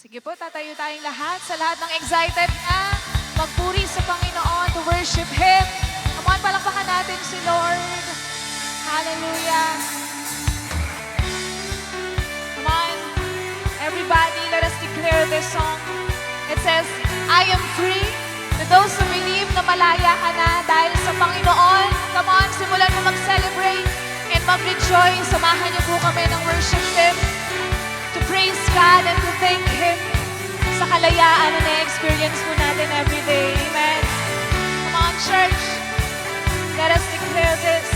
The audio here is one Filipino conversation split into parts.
Sige po, tatayo tayong lahat. Sa lahat ng excited na magpuri sa Panginoon, to worship Him. Come on, palakpakan natin si Lord. Hallelujah. Come on, everybody, let us declare this song. It says, I am free. To those who believe na malaya ka na dahil sa Panginoon. Come on, simulan mo mag-celebrate and mag-rejoice. Samahan niyo po kami ng worship Him. To praise God and to thank Him sa kalayaan na na-experience po natin every day. Amen. Come on, church. Let us declare this.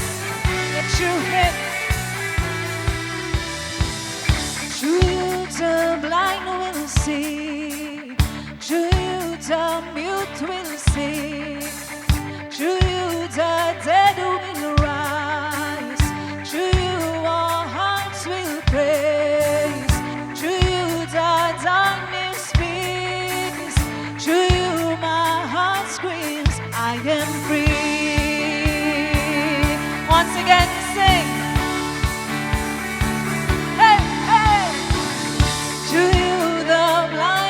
That through Him, through you the blind will see. Through you the mute will sing. Through you the dead will rise. Through you our hearts will praise. Darkness speaks. Through you my heart screams, I am free. Once again sing. Hey, hey. Through you the blind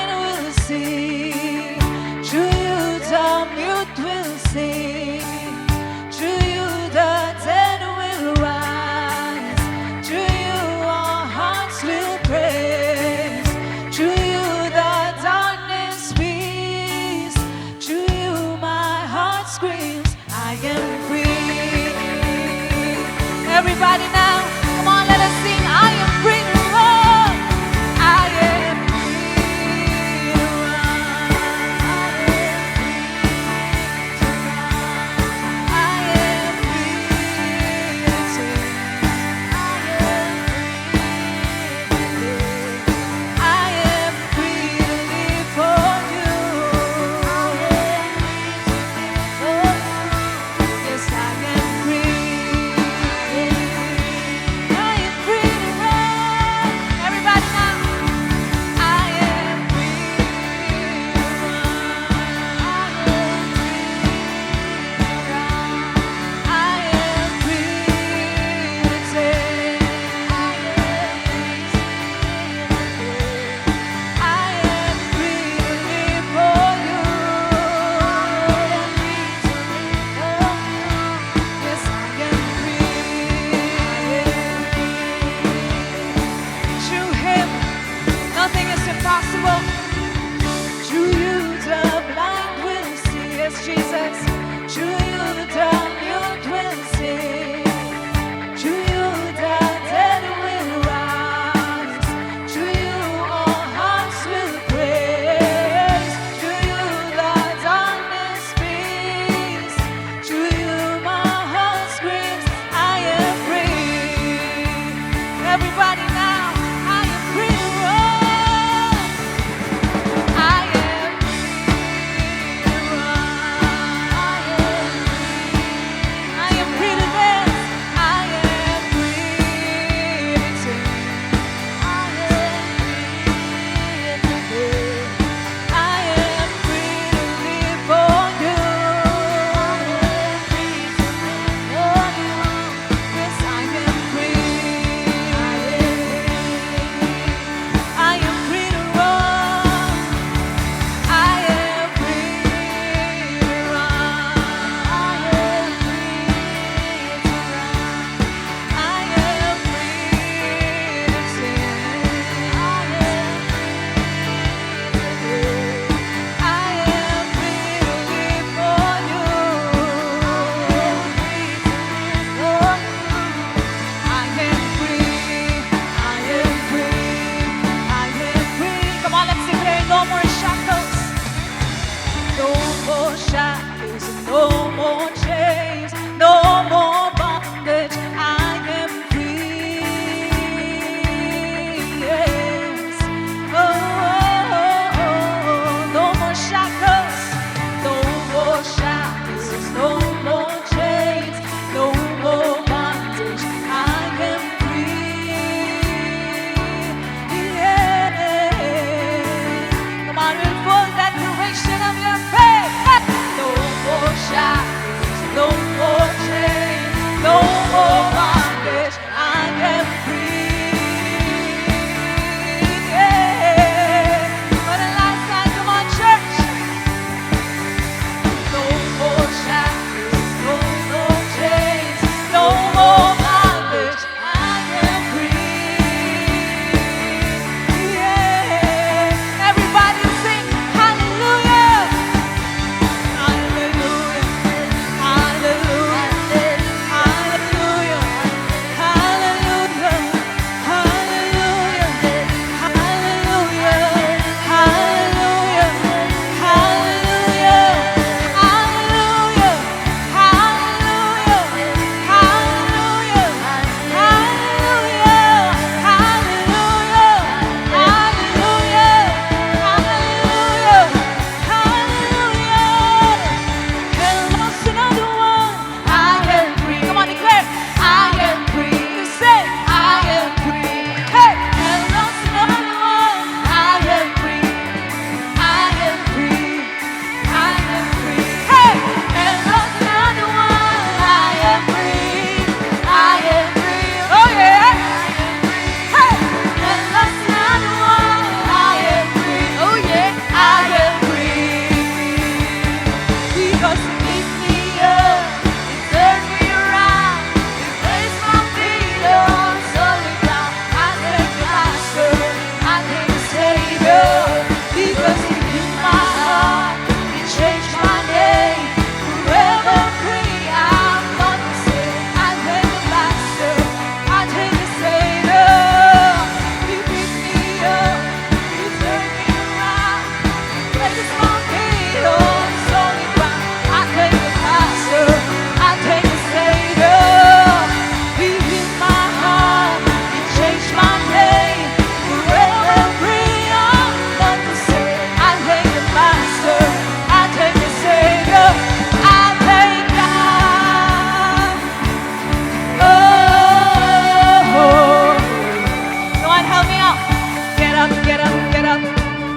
up, get up, get up.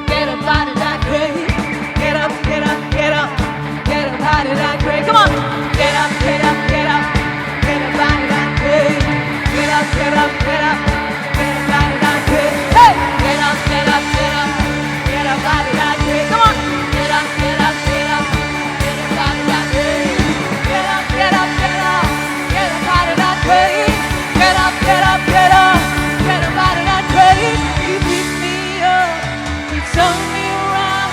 Get up out of that grave. Get up, get up, get up. Get up out of that grave. Come on. Get up, get up, get up. Get up out of that grave. Get up, get up, get up. Get up out of that grave. Hey! Get up, get up, get up. Get up out of that grave. Come on. Get up, get up, get up. Get up out of that grave. Get up, get up, get up. Get up out of that grave. Get up, get up, get up. Get up out of that grave. He picked me up. He turned me around.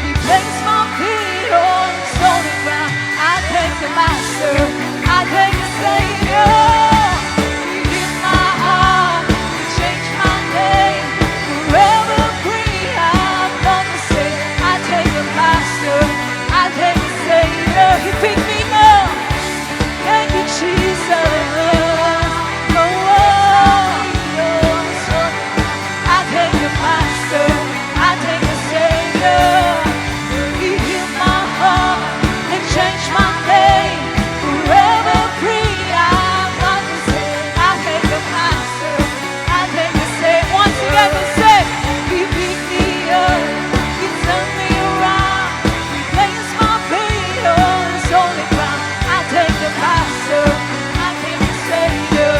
He placed my feet on solid ground. I thank the Master. I thank the Savior. He healed my heart. He changed my name. Forever free. I'm not the same. I thank the Master. I thank the Savior. He picked me up. Thank you, Jesus. Oh, I thank the Master. I thank the Savior. He healed my heart and changed my name. Forever free, I'm not the same. I thank the Master. I thank the Savior. Once again, we say, He picked me up. He turned me around. He placed my feet on solid ground. I thank the Master. I thank the Savior.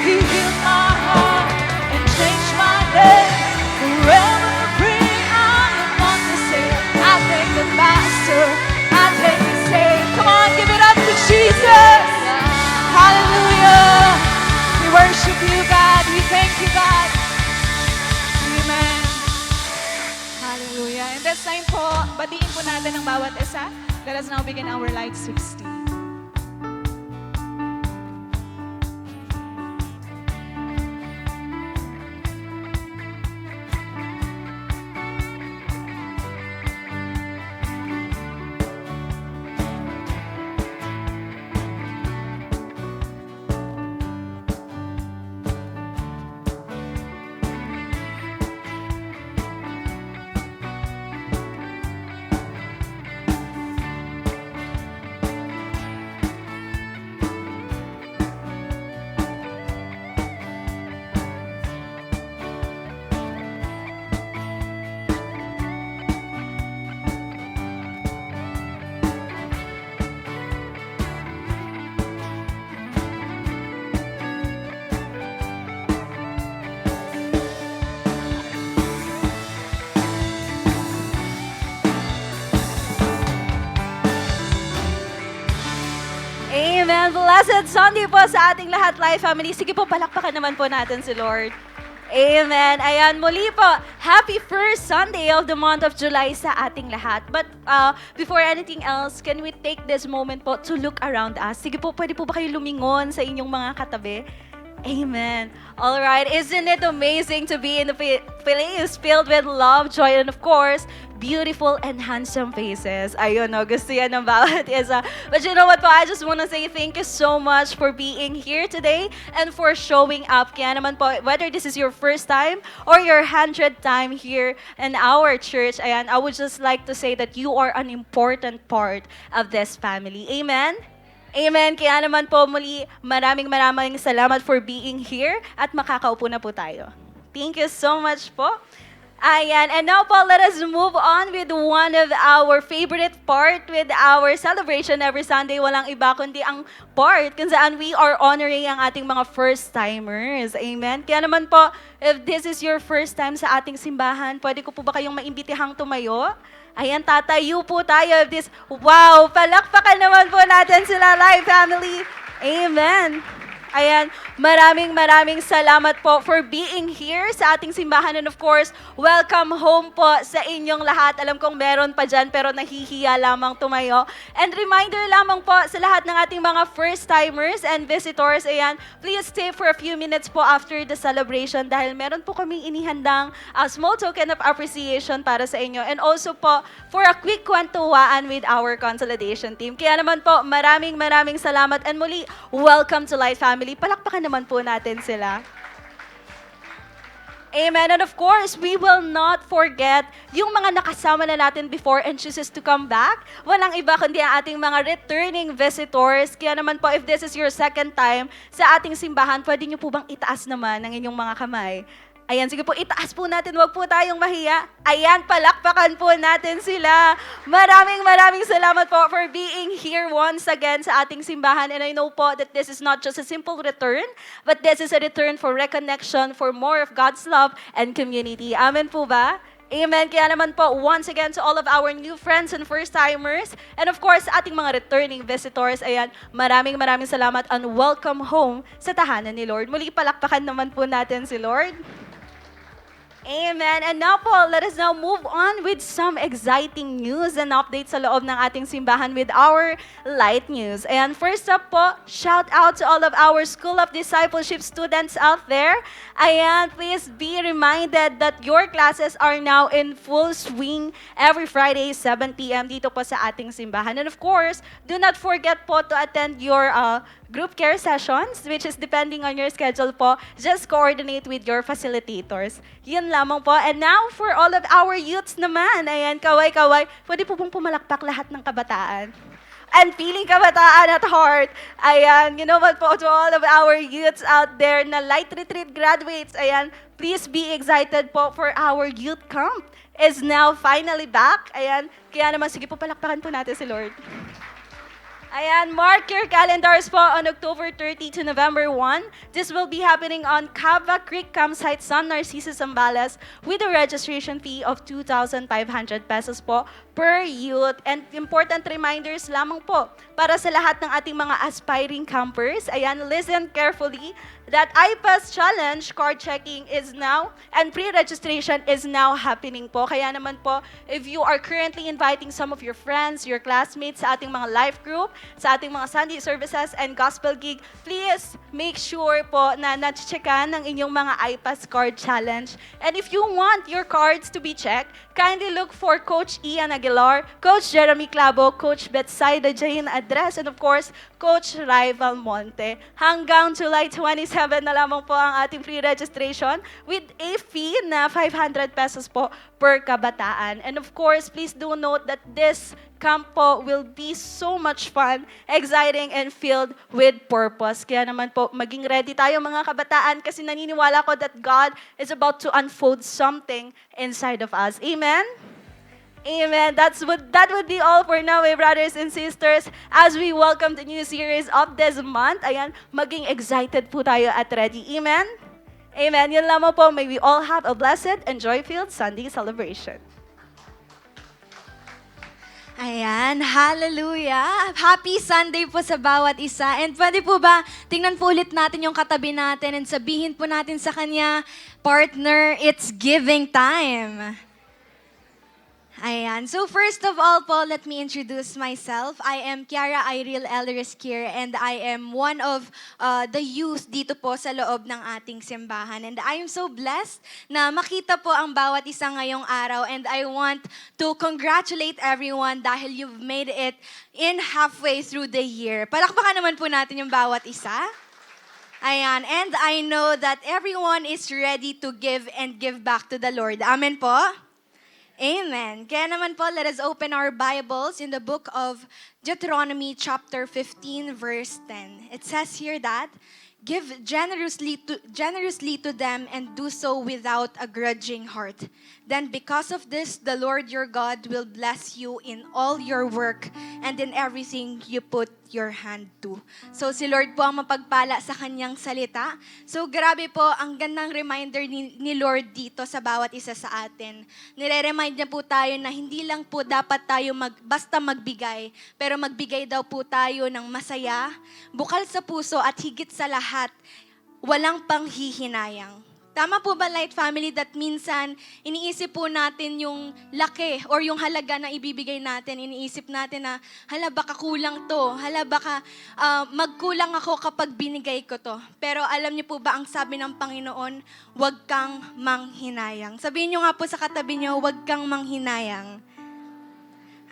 He healed my heart and changed my name. Forever free, I am not the same. I thank the Master. I thank the Savior. Come on, give it up to Jesus. Hallelujah. We worship you, God. We thank you, God. Amen. Hallelujah. And this time po, batiin po natin ang bawat isa. Let us now begin our Light 60. Amen. Blessed Sunday po sa ating lahat, Life Family. Sige po, palakpakan naman po natin si Lord. Amen. Ayan, muli po, happy first Sunday of the month of July sa ating lahat. But before anything else, can we take this moment po to look around us? Sige po, pwede po ba kayo lumingon sa inyong mga katabi? Amen. All right. Isn't it amazing to be in a place filled with love, joy, and of course, beautiful and handsome faces. Ayun, no, gusto yan ng bawat isa. But you know what po, I just want to say thank you so much for being here today and for showing up. Kaya naman po, whether this is your first time or your 100th time here in our church, ayan, I would just like to say that you are an important part of this family. Amen? Amen. Kaya naman po muli, maraming salamat for being here at makakaupo na po tayo. Thank you so much po. Ayan. And now po, let us move on with one of our favorite part with our celebration every Sunday. Walang iba kundi ang part kung saan we are honoring ang ating mga first-timers. Amen. Kaya naman po, if this is your first time sa ating simbahan, pwede ko po ba kayong maimbitihang tumayo? Ayan, tatayo po tayo of this. Wow, palakpakan naman po natin sila, Live Family. Amen. Ayan, maraming salamat po for being here sa ating simbahan. And of course, welcome home po sa inyong lahat. Alam kong meron pa dyan pero nahihiya lamang tumayo. And reminder lamang po sa lahat ng ating mga first-timers and visitors, ayan, please stay for a few minutes po after the celebration dahil meron po kaming inihandang small token of appreciation para sa inyo. And also po, for a quick kwentuhan with our consolidation team. Kaya naman po, maraming salamat. And muli, welcome to Light Family. Palakpakan naman po natin sila. Amen. And of course, we will not forget yung mga nakasama na natin before and chooses to come back. Walang iba kundi ang ating mga returning visitors. Kaya naman po, if this is your second time sa ating simbahan, pwede nyo po bang itaas naman ang inyong mga kamay? Ayan, sige po, itaas po natin, wag po tayong mahiya. Ayan, palakpakan po natin sila. Maraming salamat po for being here once again sa ating simbahan. And I know po that this is not just a simple return, but this is a return for reconnection, for more of God's love and community. Amen po ba? Amen. Kaya naman po, once again to all of our new friends and first-timers, and of course, ating mga returning visitors, ayan, maraming salamat and welcome home sa tahanan ni Lord. Muli palakpakan naman po natin si Lord. Amen. And now po, let us now move on with some exciting news and updates sa loob ng ating simbahan with our light news. And first up po, shout out to all of our School of Discipleship students out there. Ayan, please be reminded that your classes are now in full swing every Friday, 7 p.m. dito po sa ating simbahan. And of course, do not forget po to attend your group care sessions, which is depending on your schedule po, just coordinate with your facilitators. Yun lamang po. And now, for all of our youths naman, ayan, kaway-kaway, pwede po pong pumalakpak lahat ng kabataan. And feeling kabataan at heart. Ayan, you know what po, to all of our youths out there na Light Retreat graduates, ayan, please be excited po for our youth camp is now finally back. Ayan, kaya naman, sige po, palakpakan po natin si Lord. Ayan, mark your calendars po on October 30 to November 1. This will be happening on Cava Creek Campsite, San Narciso, Zambales with a registration fee of 2,500 pesos po per youth. And important reminders lamang po para sa lahat ng ating mga aspiring campers. Ayan, listen carefully that IPAS Challenge card checking is now and pre-registration is now happening po. Kaya naman po, if you are currently inviting some of your friends, your classmates sa ating mga life group, sa ating mga Sunday services and gospel gig, please make sure po na na-checkan ng inyong mga IPAS card challenge. And if you want your cards to be checked, kindly look for Coach Ian Aguilar, Coach Jeremy Clavo, Coach Betsaida Jane Adres, and of course, Coach Rai Valmonte. Hanggang July 27 na lamang po ang ating free registration with a fee na 500 pesos po per kabataan. And of course, please do note that this camp po will be so much fun, exciting, and filled with purpose. Kaya naman po, maging ready tayo mga kabataan kasi naniniwala ko that God is about to unfold something inside of us. Amen? Amen. That would be all for now, brothers and sisters. As we welcome the new series of this month, ayan, maging excited po tayo at ready. Amen? Amen. Yun lamang po. May we all have a blessed and joy-filled Sunday celebration. Ayan, hallelujah. Happy Sunday po sa bawat isa. And pwede po ba, tingnan po ulit natin yung katabi natin and sabihin po natin sa kanya, partner, it's giving time. Ayan. So first of all po, let me introduce myself. I am Kiara Iril Elriskier and I am one of the youth dito po sa loob ng ating simbahan. And I am so blessed na makita po ang bawat isa ngayong araw and I want to congratulate everyone dahil you've made it in halfway through the year. Palakpakan naman po natin yung bawat isa. Ayan. And I know that everyone is ready to give and give back to the Lord. Amen po? Amen. Kaya naman po, let us open our Bibles in the book of Deuteronomy chapter 15, verse 10. It says here that, give generously to them and do so without a grudging heart. Then because of this, the Lord your God will bless you in all your work and in everything you put your hand to. So si Lord po ang mapagpala sa kanyang salita. So grabe po, ang gandang reminder ni Lord dito sa bawat isa sa atin. Nire-remind niya po tayo na hindi lang po dapat tayo basta magbigay, pero magbigay daw po tayo ng masaya, bukal sa puso at higit sa lahat, walang panghihinayang. Tama po ba, Light Family, that minsan iniisip po natin yung laki or yung halaga na ibibigay natin. Iniisip natin na, hala baka kulang to, hala baka magkulang ako kapag binigay ko to. Pero alam niyo po ba ang sabi ng Panginoon, huwag kang manghinayang. Sabihin niyo nga po sa katabi niyo, huwag kang manghinayang.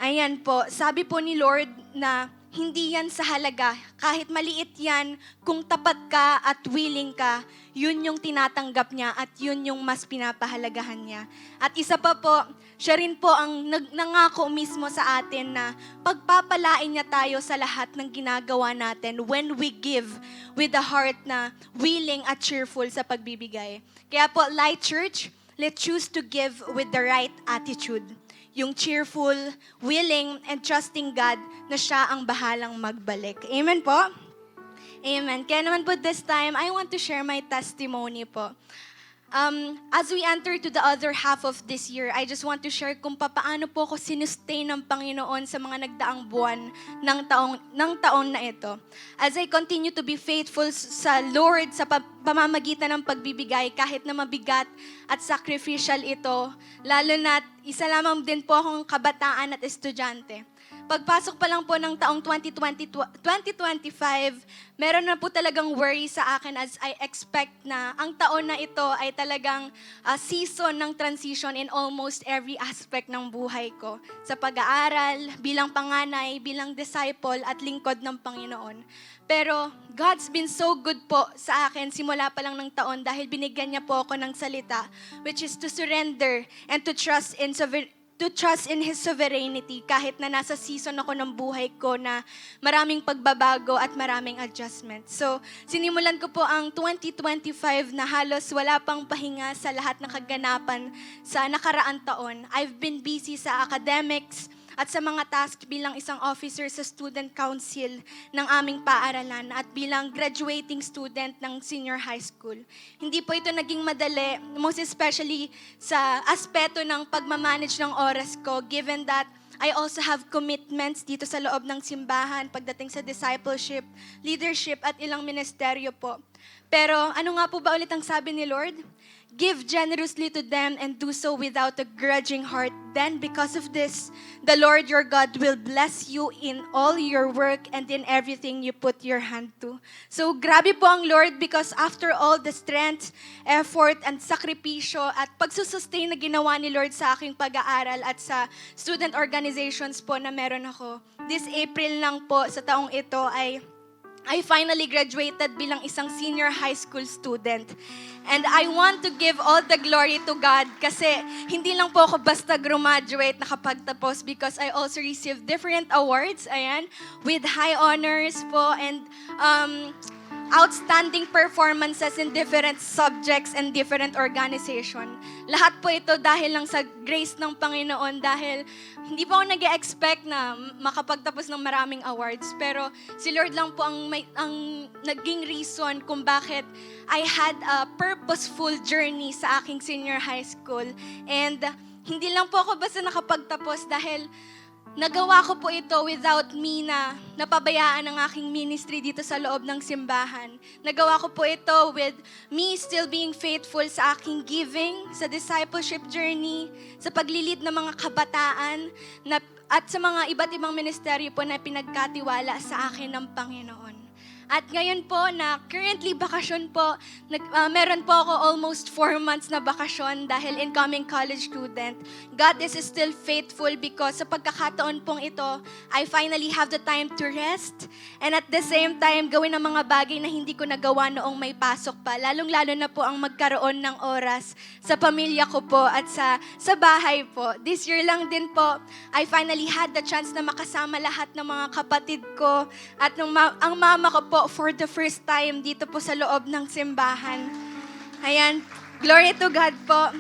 Ayan po, sabi po ni Lord na hindi yan sa halaga. Kahit maliit yan, kung tapat ka at willing ka, yun yung tinatanggap niya at yun yung mas pinapahalagahan niya. At isa pa po, siya rin po ang nangako mismo sa atin na pagpapalain niya tayo sa lahat ng ginagawa natin when we give with a heart na willing at cheerful sa pagbibigay. Kaya po, Light Church, let's choose to give with the right attitude. Yung cheerful, willing, and trusting God na siya ang bahalang magbalik. Amen po? Amen. Kaya naman po this time, I want to share my testimony po. As we enter to the other half of this year, I just want to share kung paano po ako sinustain ng Panginoon sa mga nagdaang buwan ng taon na ito. As I continue to be faithful sa Lord sa pamamagitan ng pagbibigay, kahit na mabigat at sacrificial ito, lalo na isa lamang din po akong kabataan at estudyante. Pagpasok pa lang po ng taong 2025, meron na po talagang worry sa akin as I expect na ang taon na ito ay talagang season ng transition in almost every aspect ng buhay ko. Sa pag-aaral, bilang panganay, bilang disciple at lingkod ng Panginoon. Pero God's been so good po sa akin simula pa lang ng taon dahil binigyan niya po ako ng salita, which is to surrender and to trust in His sovereignty kahit na nasa season ako ng buhay ko na maraming pagbabago at maraming adjustment. So, sinimulan ko po ang 2025 na halos wala pang pahinga sa lahat ng kaganapan sa nakaraang taon. I've been busy sa academics at sa mga task bilang isang officer sa student council ng aming paaralan at bilang graduating student ng senior high school. Hindi po ito naging madali, most especially sa aspeto ng pagmamanage ng oras ko, given that I also have commitments dito sa loob ng simbahan pagdating sa discipleship, leadership at ilang ministeryo po. Pero ano nga po ba ulit ang sabi ni Lord? Give generously to them and do so without a grudging heart. Then, because of this, the Lord your God will bless you in all your work and in everything you put your hand to. So, grabe po ang Lord because after all the strength, effort, and sakripisyo at pagsusustain na ginawa ni Lord sa aking pag-aaral at sa student organizations po na meron ako, this April lang po sa taong ito I finally graduated bilang isang senior high school student. And I want to give all the glory to God kasi hindi lang po ako basta graduate nakapagtapos because I also received different awards, ayan, with high honors po and outstanding performances in different subjects and different organization. Lahat po ito dahil lang sa grace ng Panginoon dahil hindi po ako nag-expect na makapagtapos ng maraming awards. Pero si Lord lang po ang naging reason kung bakit I had a purposeful journey sa aking senior high school. And hindi lang po ako basta nakapagtapos dahil nagawa ko po ito without me na napabayaan ang aking ministry dito sa loob ng simbahan. Nagawa ko po ito with me still being faithful sa aking giving, sa discipleship journey, sa paglilid ng mga kabataan, at sa mga iba't ibang ministeryo po na pinagkatiwala sa akin ng Panginoon. At ngayon po na currently bakasyon po, meron po ako almost 4 months na bakasyon dahil incoming college student. God is still faithful because sa pagkakataon pong ito, I finally have the time to rest and at the same time gawin ang mga bagay na hindi ko nagawa noong may pasok pa. Lalong-lalo na po ang magkaroon ng oras sa pamilya ko po at sa bahay po. This year lang din po, I finally had the chance na makasama lahat ng mga kapatid ko at ang mama ko po for the first time dito po sa loob ng simbahan. Ayan, glory to God po.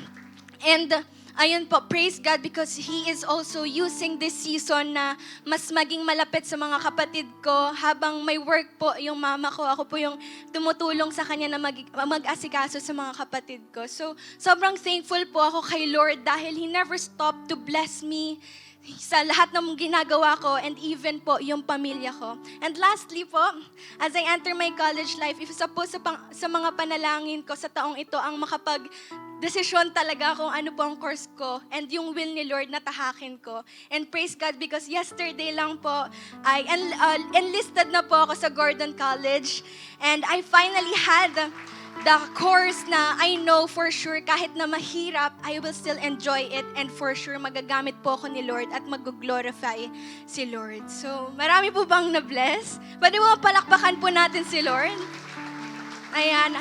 And ayun po, praise God because He is also using this season na mas maging malapit sa mga kapatid ko habang may work po yung mama ko. Ako po yung tumutulong sa kanya na mag-asikaso sa mga kapatid ko. So, sobrang thankful po ako kay Lord dahil He never stopped to bless me sa lahat ng ginagawa ko and even po yung pamilya ko. And lastly po, as I enter my college life, isa po sa mga panalangin ko sa taong ito ang makapag-desisyon talaga kung ano po ang course ko and yung will ni Lord na tahakin ko. And praise God because yesterday lang po, I enlisted na po ako sa Gordon College and I finally had the course na I know for sure kahit na mahirap, I will still enjoy it and for sure magagamit po ako ni Lord at mag-glorify si Lord. So, marami po bang na-bless? Pwede mo palakpakan po natin si Lord? Ayan.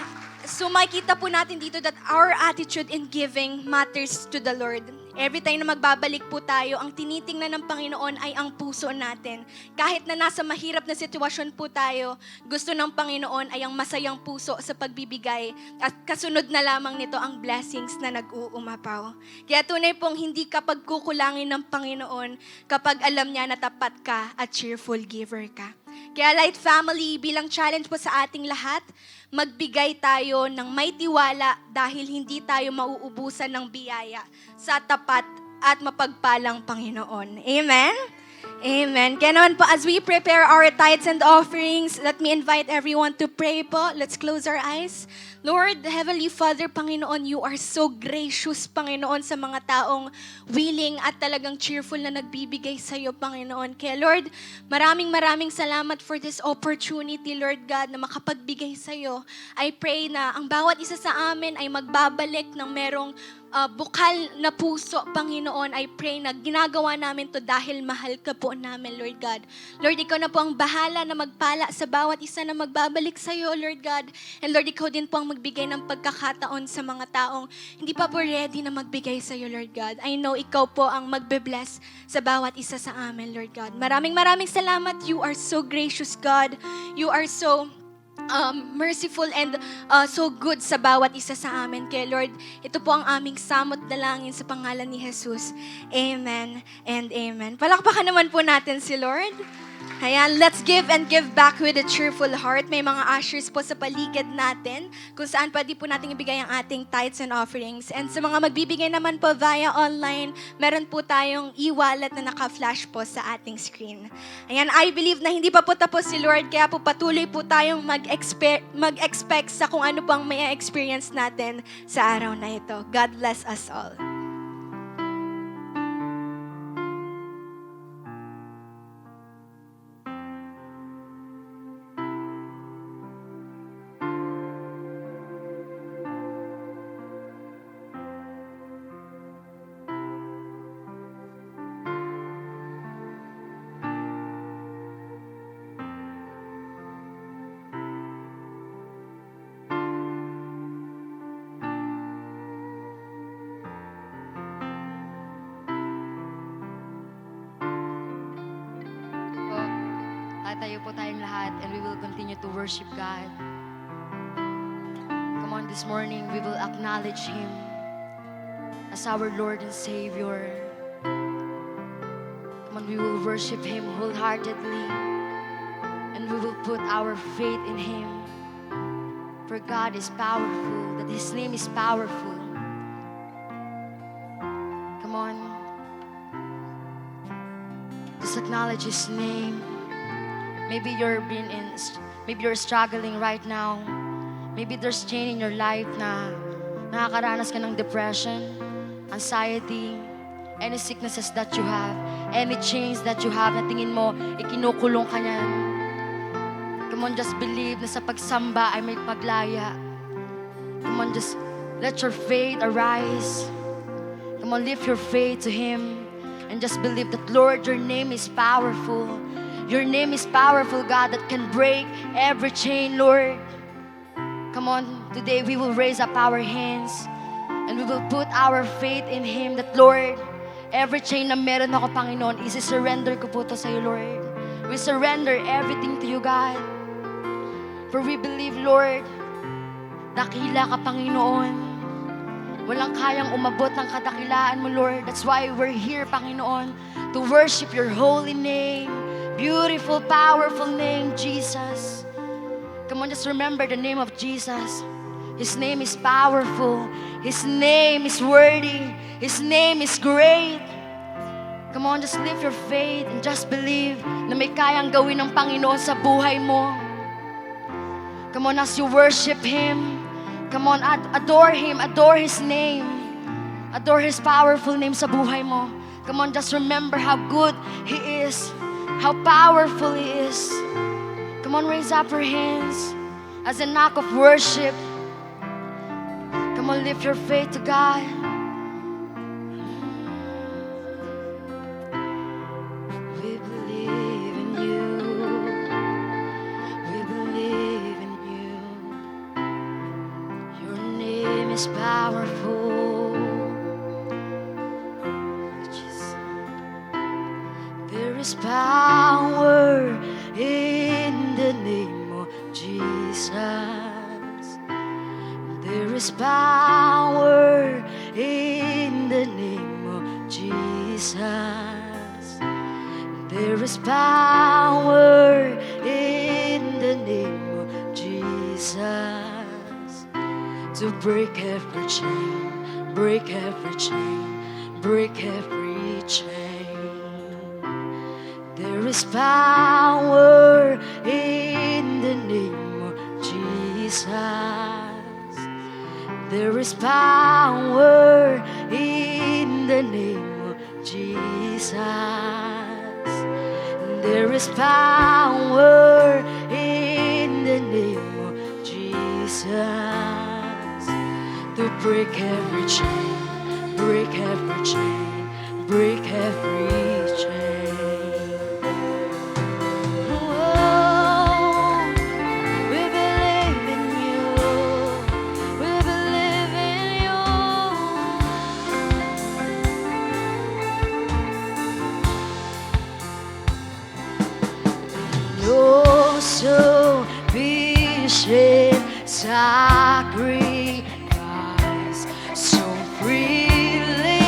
So, makikita po natin dito that our attitude in giving matters to the Lord. Every time na magbabalik po tayo, ang tinitingnan ng Panginoon ay ang puso natin. Kahit na nasa mahirap na sitwasyon po tayo, gusto ng Panginoon ay ang masayang puso sa pagbibigay at kasunod na lamang nito ang blessings na nag-uumapaw. Kaya tunay pong hindi ka pagkukulangin ng Panginoon kapag alam niya na tapat ka at cheerful giver ka. Kaya Light Family, bilang challenge po sa ating lahat, magbigay tayo ng may tiwala dahil hindi tayo mauubusan ng biyaya sa tapat at mapagpalang Panginoon. Amen? Amen. Kaya naman po, as we prepare our tithes and offerings, let me invite everyone to pray po. Let's close our eyes. Lord, Heavenly Father, Panginoon, you are so gracious, Panginoon, sa mga taong willing at talagang cheerful na nagbibigay sa iyo, Panginoon. Kaya Lord, maraming salamat for this opportunity, Lord God, na makapagbigay sa iyo. I pray na ang bawat isa sa amin ay magbabalik ng merong bukal na puso, Panginoon. I pray na ginagawa namin to dahil mahal ka po namin, Lord God. Lord, ikaw na po ang bahala na magpala sa bawat isa na magbabalik sa iyo, Lord God. And Lord, ikaw din po ang magbigay ng pagkakataon sa mga taong hindi pa po ready na magbigay sa iyo, Lord God. I know ikaw po ang magbe-bless sa bawat isa sa amin, Lord God. Maraming salamat. You are so gracious, God. You are so merciful and so good sa bawat isa sa amin. Kaya Lord, ito po ang aming samot dalangin sa pangalan ni Jesus. Amen and amen. Palakpakan naman po natin si Lord. Ayan, let's give and give back with a cheerful heart. May mga ushers po sa paligid natin kung saan pwede po natin ibigay ang ating tithes and offerings. And sa mga magbibigay naman po via online, meron po tayong e-wallet na naka-flash po sa ating screen. Ayan, I believe na hindi pa po tapos si Lord, kaya po patuloy po tayong mag-expect sa kung ano pang may experience natin sa araw na ito. God bless us all. Tatayo po tayong lahat and we will continue to worship God. Come on, this morning we will acknowledge Him as our Lord and Savior. Come on, we will worship Him wholeheartedly and we will put our faith in Him. For God is powerful, that His name is powerful. Come on, just acknowledge His name. Maybe you're struggling right now. Maybe there's chain in your life na nakakaranas ka ng depression, anxiety, any sicknesses that you have, any chains that you have na tingin mo, ikinukulong ka niyan. Come on, just believe na sa pagsamba ay may paglaya. Come on, just let your faith arise. Come on, lift your faith to Him and just believe that, Lord, your name is powerful. Your name is powerful, God, that can break every chain, Lord. Come on, today we will raise up our hands and we will put our faith in Him that, Lord, every chain na meron ako, Panginoon, isi-surrender ko po to sa iyo, Lord. We surrender everything to you, God. For we believe, Lord, dakila ka, Panginoon. Walang kayang umabot ng kadakilaan mo, Lord. That's why we're here, Panginoon, to worship your holy name. Beautiful, powerful name, Jesus. Come on, just remember the name of Jesus. His name is powerful. His name is worthy. His name is great. Come on, just lift your faith and just believe na may kayang gawin ng Panginoon sa buhay mo. Come on, as you worship Him, come on, adore Him, adore His name. Adore His powerful name sa buhay mo. Come on, just remember how good He is. How powerful He is. Come on, raise up your hands as an act of worship. Come on, lift your faith to God. We believe in you. We believe in you. Your name is powerful. There is power in the name of Jesus. There is power in the name of Jesus. There is power in the name of Jesus to break every chain, break every chain, break every chain. There is power in the name of Jesus. There is power in the name of Jesus. There is power in the name of Jesus to break every chain, break every chain, break every chain. Oh, we believe in you. We believe in you. Your sufficient sacrifice, so freely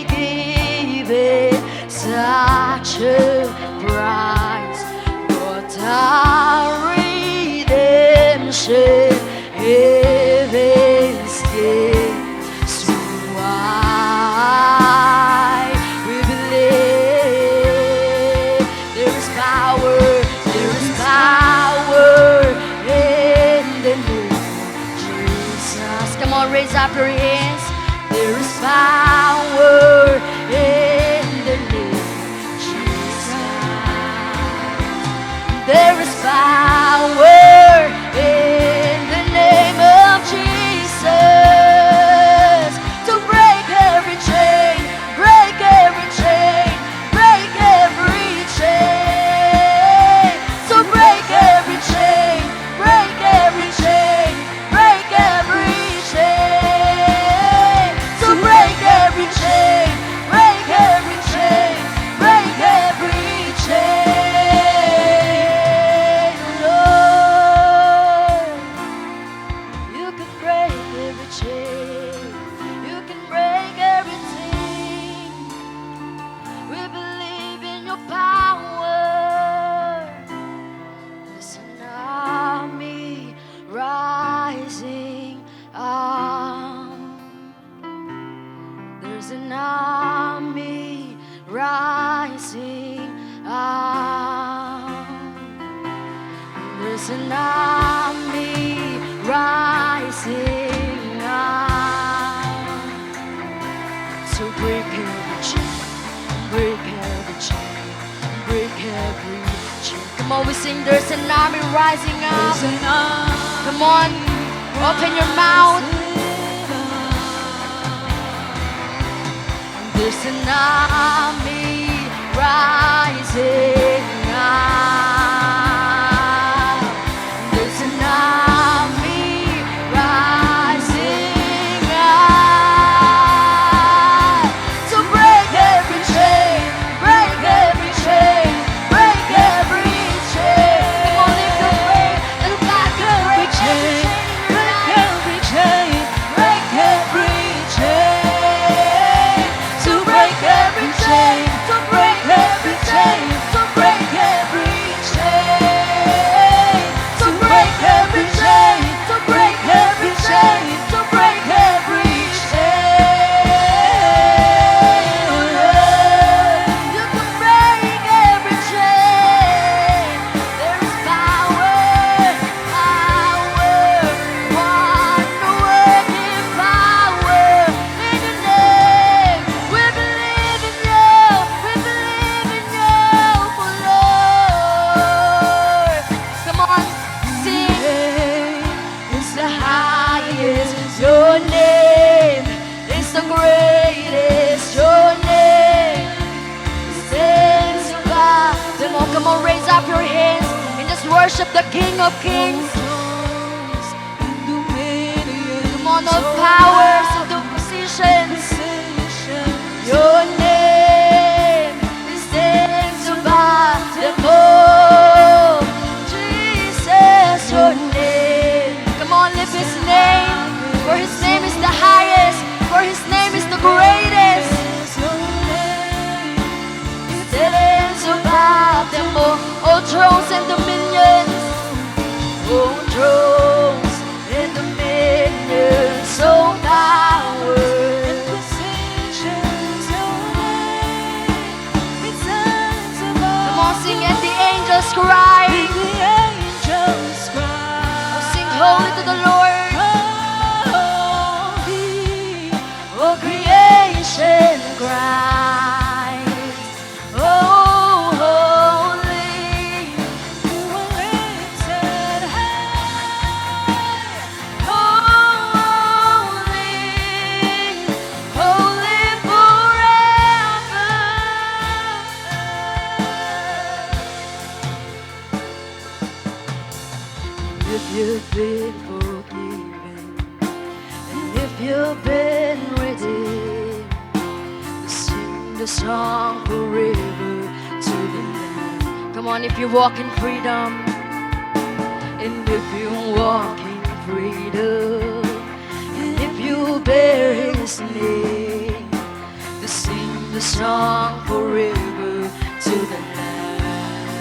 given, such a price, but our redemption, heaven's gift. So why we believe there is power in the name of Jesus. Come on, raise up your hands. There is power in the name of Jesus. There is power in the name of Jesus to break every chain, break every chain, break every chain, to break every chain, break every chain, break every chain, to break every chain, break every chain, break every chain. Lord, you can break every chain, you can break everything. We believe in your power. There's an army rising up. There's an army rising up. There's an army rising up. So break every chain, break every chain, break every chain. Come on, we sing. There's an army rising up. Come on, open your mouth. There's an army rising up. There's an army rising up to break every chain, break every chain, break every chain. Come on, lift your faith and God can break every chain, break every chain, break every chain, to break every chain, to break every chain, to break worship the King of Kings. Come on, all powers and all positions. Your name stands above them all. Jesus, your name. Come on, lift His name. For His name is the highest. For His name is the greatest. Stands above them all thrones and dominions. All thrones and dominions. All power and positions. Come on, sing and the angels cry. Sing holy to the Lord. Oh, creation cries. Oh, holy. You are lifted high. Holy, holy forever. If you've been forgiven, and if you've been redeemed, sing the song forever to the Lamb. Come on, if you walk in freedom, and if you walk in freedom, and if you bear His name, to sing the song forever to the Lamb.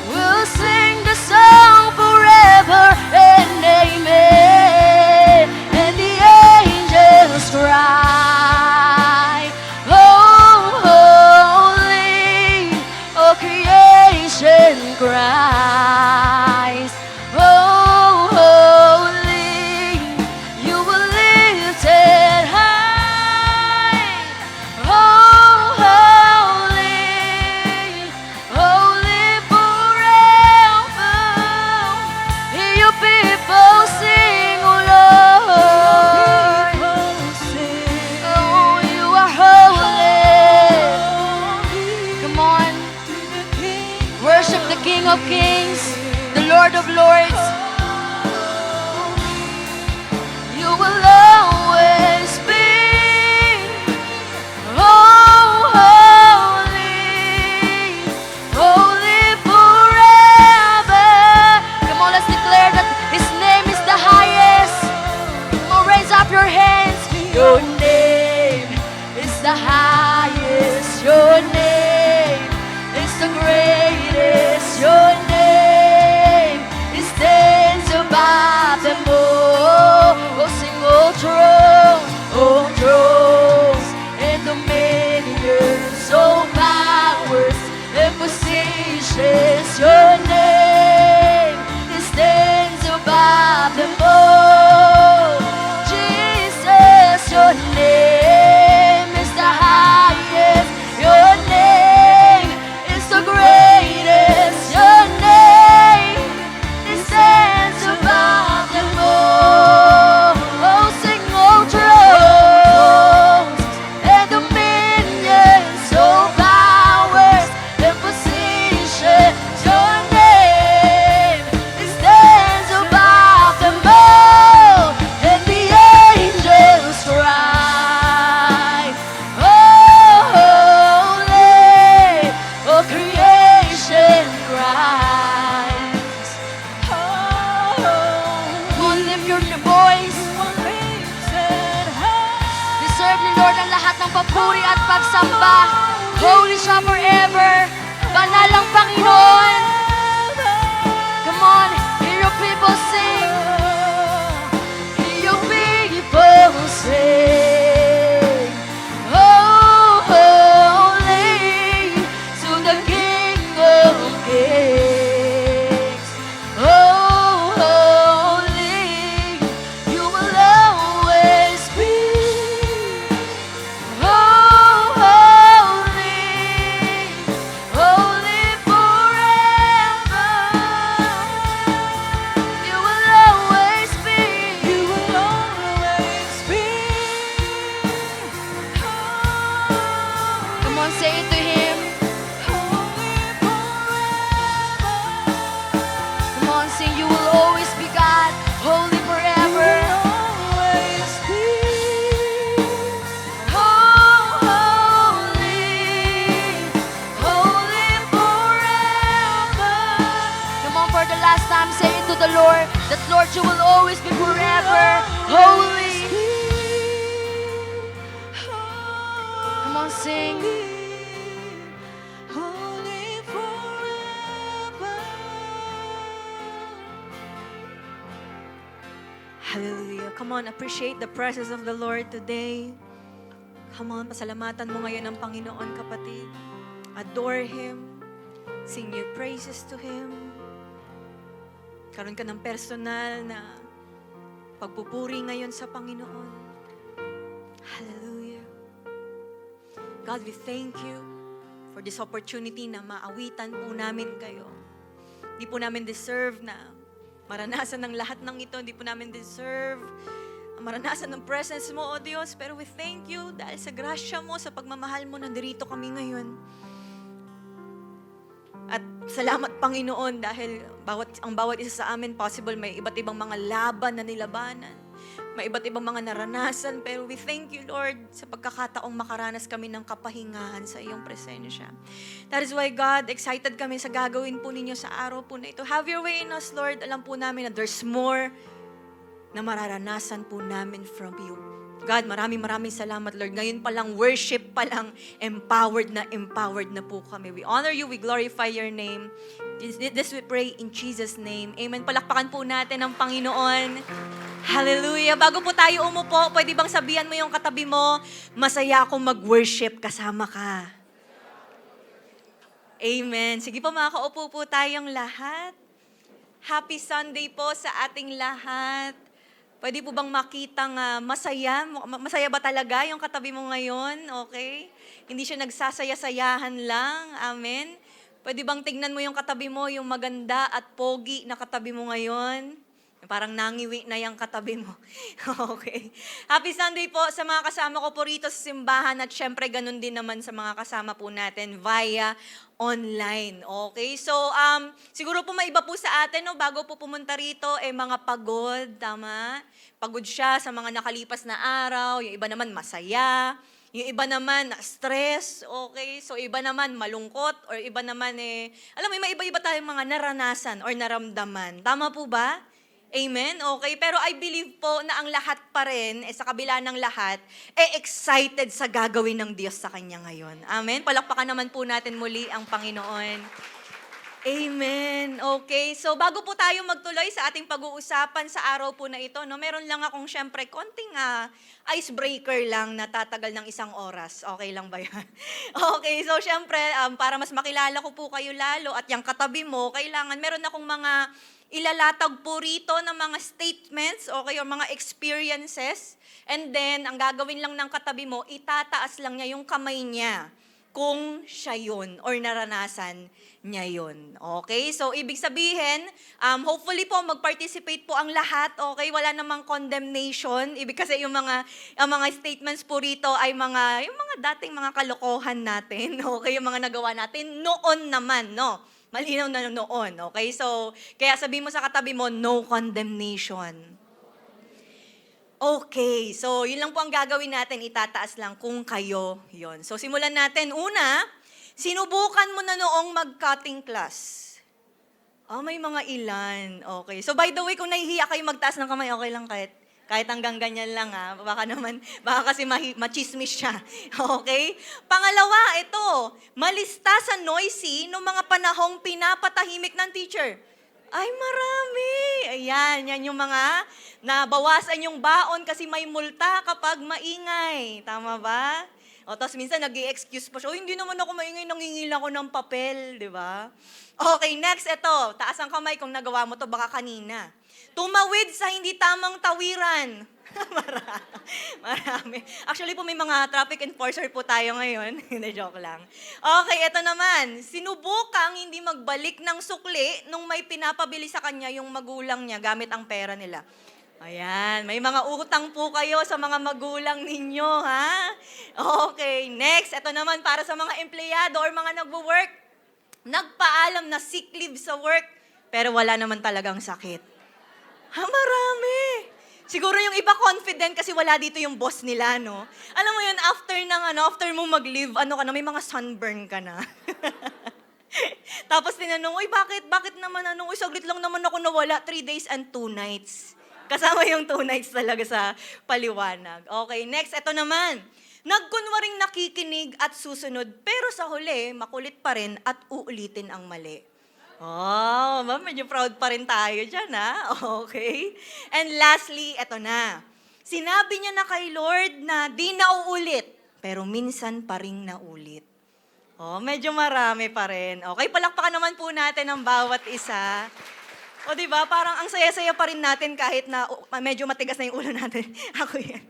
We'll sing the song forever and amen. And the angels cry, oh, holy. Oh, creation cries, oh, holy. You were lifted high, oh, holy, holy forever. Hear your people sing, oh Lord. Oh, you are holy. Come on, worship the King of Kings, the Lord of Lords. You will always be holy, holy forever. Come on, let's declare that His name is the highest. Come on, raise up your hands. Your name is the highest. Your name is the greatest. Your name stands above them all. Oh, sing, oh, thrones and dominions, oh, powers and positions. Your name stands above them all. Jesus, your name is the highest. Your name is the greatest. Your name stands above them all. Oh, sing, oh, thrones and dominions, oh, powers and positions. Your name stands above them all. And the angels cry, oh, holy. Oh, creation cries. Oh, lift your voice. Deserve ni Lord ang lahat ng papuri at pagsamba. Holy siya forever. Banal ang Panginoon. Come on, hear your people sing. Hear your people sing. Oh, holy to the King of Kings. Oh, holy, you will always be. Oh, holy, holy forever. will sing. Holy forever. Hallelujah. Come on, appreciate the presence of the Lord today. Come on, pasalamatan mo ngayon ang Panginoon, kapatid. Adore Him. Sing your praises to Him. Karoon ka ng personal na pagpupuri ngayon sa Panginoon. Hallelujah. God, we thank you for this opportunity na maawitan po namin kayo. Hindi po namin deserve na maranasan ng lahat ng ito. Hindi po namin deserve maranasan ng presence mo, O Diyos. Pero we thank you dahil sa grasya mo, sa pagmamahal mo, nandirito kami ngayon. At salamat, Panginoon, dahil ang bawat isa sa amin, possible may iba't ibang mga laban na nilabanan. May iba't ibang mga naranasan. Pero we thank you, Lord, sa pagkakataong makaranas kami ng kapahingahan sa iyong presensya. That is why, God, excited kami sa gagawin po ninyo sa araw po na ito. Have your way in us, Lord. Alam po namin na there's more na mararanasan po namin from you. God, maraming salamat, Lord. Ngayon pa lang, worship pa lang, empowered na po kami. We honor you, we glorify your name. This we pray in Jesus' name. Amen. Palakpakan po natin ang Panginoon. Hallelujah. Bago po tayo umupo, pwede bang sabihan mo yung katabi mo, masaya akong mag-worship kasama ka. Amen. Sige po, makakaupo po tayong lahat. Happy Sunday po sa ating lahat. Pwede po bang makitang masaya? Masaya ba talaga yung katabi mo ngayon? Okay? Hindi siya nagsasaya-sayahan lang. Amen? Pwede bang tignan mo yung katabi mo, yung maganda at pogi na katabi mo ngayon? Parang nangiwi na yung katabi mo. Okay. Happy Sunday po sa mga kasama ko po rito sa simbahan at syempre ganun din naman sa mga kasama po natin via online. Okay? So, siguro po may iba po sa atin, no, bago po pumunta rito, mga pagod, tama? Pagod siya sa mga nakalipas na araw, yung iba naman masaya, yung iba naman stress, okay? So, iba naman malungkot, or iba naman alam mo, may iba-iba tayong mga naranasan or naramdaman. Tama po ba? Amen? Okay. Pero I believe po na ang lahat pa rin, sa kabila ng lahat, excited sa gagawin ng Diyos sa Kanya ngayon. Amen? Palakpakan naman po natin muli ang Panginoon. Amen. Okay. So bago po tayo magtuloy sa ating pag-uusapan sa araw po na ito, no, meron lang akong syempre konting icebreaker lang na tatagal ng 1 oras. Okay lang ba yan? Okay. So syempre, para mas makilala ko po kayo lalo at yung katabi mo, kailangan meron akong mga ilalatag po rito ng mga statements, okay, o mga experiences. And then, ang gagawin lang ng katabi mo, itataas lang niya yung kamay niya kung siya yun or naranasan niya yun. Okay? So, ibig sabihin, hopefully po, mag-participate po ang lahat. Okay? Wala namang condemnation. Ibig kasi yung mga statements po rito ay yung mga dating mga kalokohan natin. Okay? Yung mga nagawa natin noon naman, no? Malinaw na noon, okay? So, kaya sabihin mo sa katabi mo, no condemnation. Okay, so yun lang po ang gagawin natin, itataas lang kung kayo yon. So, simulan natin. Una, sinubukan mo na noong mag-cutting class. May mga ilan. Okay. So, by the way, kung nahihiya kayo magtaas ng kamay, okay lang kahit hanggang ganyan lang baka kasi machismis siya. Okay? Pangalawa, ito, malista sa noisy noong mga panahong pinapatahimik ng teacher. Ay, marami. Ayan, yan yung mga nabawasan yung baon kasi may multa kapag maingay. Tama ba? Tapos minsan nag-i-excuse pa siya, hindi naman ako maingay, nangingil ako ng papel, di ba? Okay, next, ito, taas ang kamay kung nagawa mo to baka kanina. Tumawid sa hindi tamang tawiran. Marami. Actually po may mga traffic enforcer po tayo ngayon. Hindi, joke lang. Okay, ito naman. Sinubukang hindi magbalik ng sukli nung may pinapabili sa kanya yung magulang niya gamit ang pera nila. Ayan, may mga utang po kayo sa mga magulang ninyo, ha? Okay, next. Ito naman para sa mga empleyado or mga nagwo-work. Nagpaalam na sick leave sa work, pero wala naman talagang sakit. Marami. Siguro yung iba confident kasi wala dito yung boss nila, no? Alam mo yun, after mo mag-leave, may mga sunburn ka na. Tapos tinanong, bakit naman, saglit lang naman ako nawala, 3 days and 2 nights. Kasama yung 2 nights talaga sa paliwanag. Okay, next, ito naman. Nagkunwaring nakikinig at susunod, pero sa huli, makulit pa rin at uulitin ang mali. Oh, ma'am, medyo proud pa rin tayo dyan, ha? Okay. And lastly, eto na. Sinabi niya na kay Lord na di na uulit, pero minsan pa rin naulit. Oh, medyo marami pa rin. Okay, palakpakan naman po natin ang bawat isa. O di ba, parang ang saya-saya pa rin natin kahit na medyo matigas na yung ulo natin. Ako yan.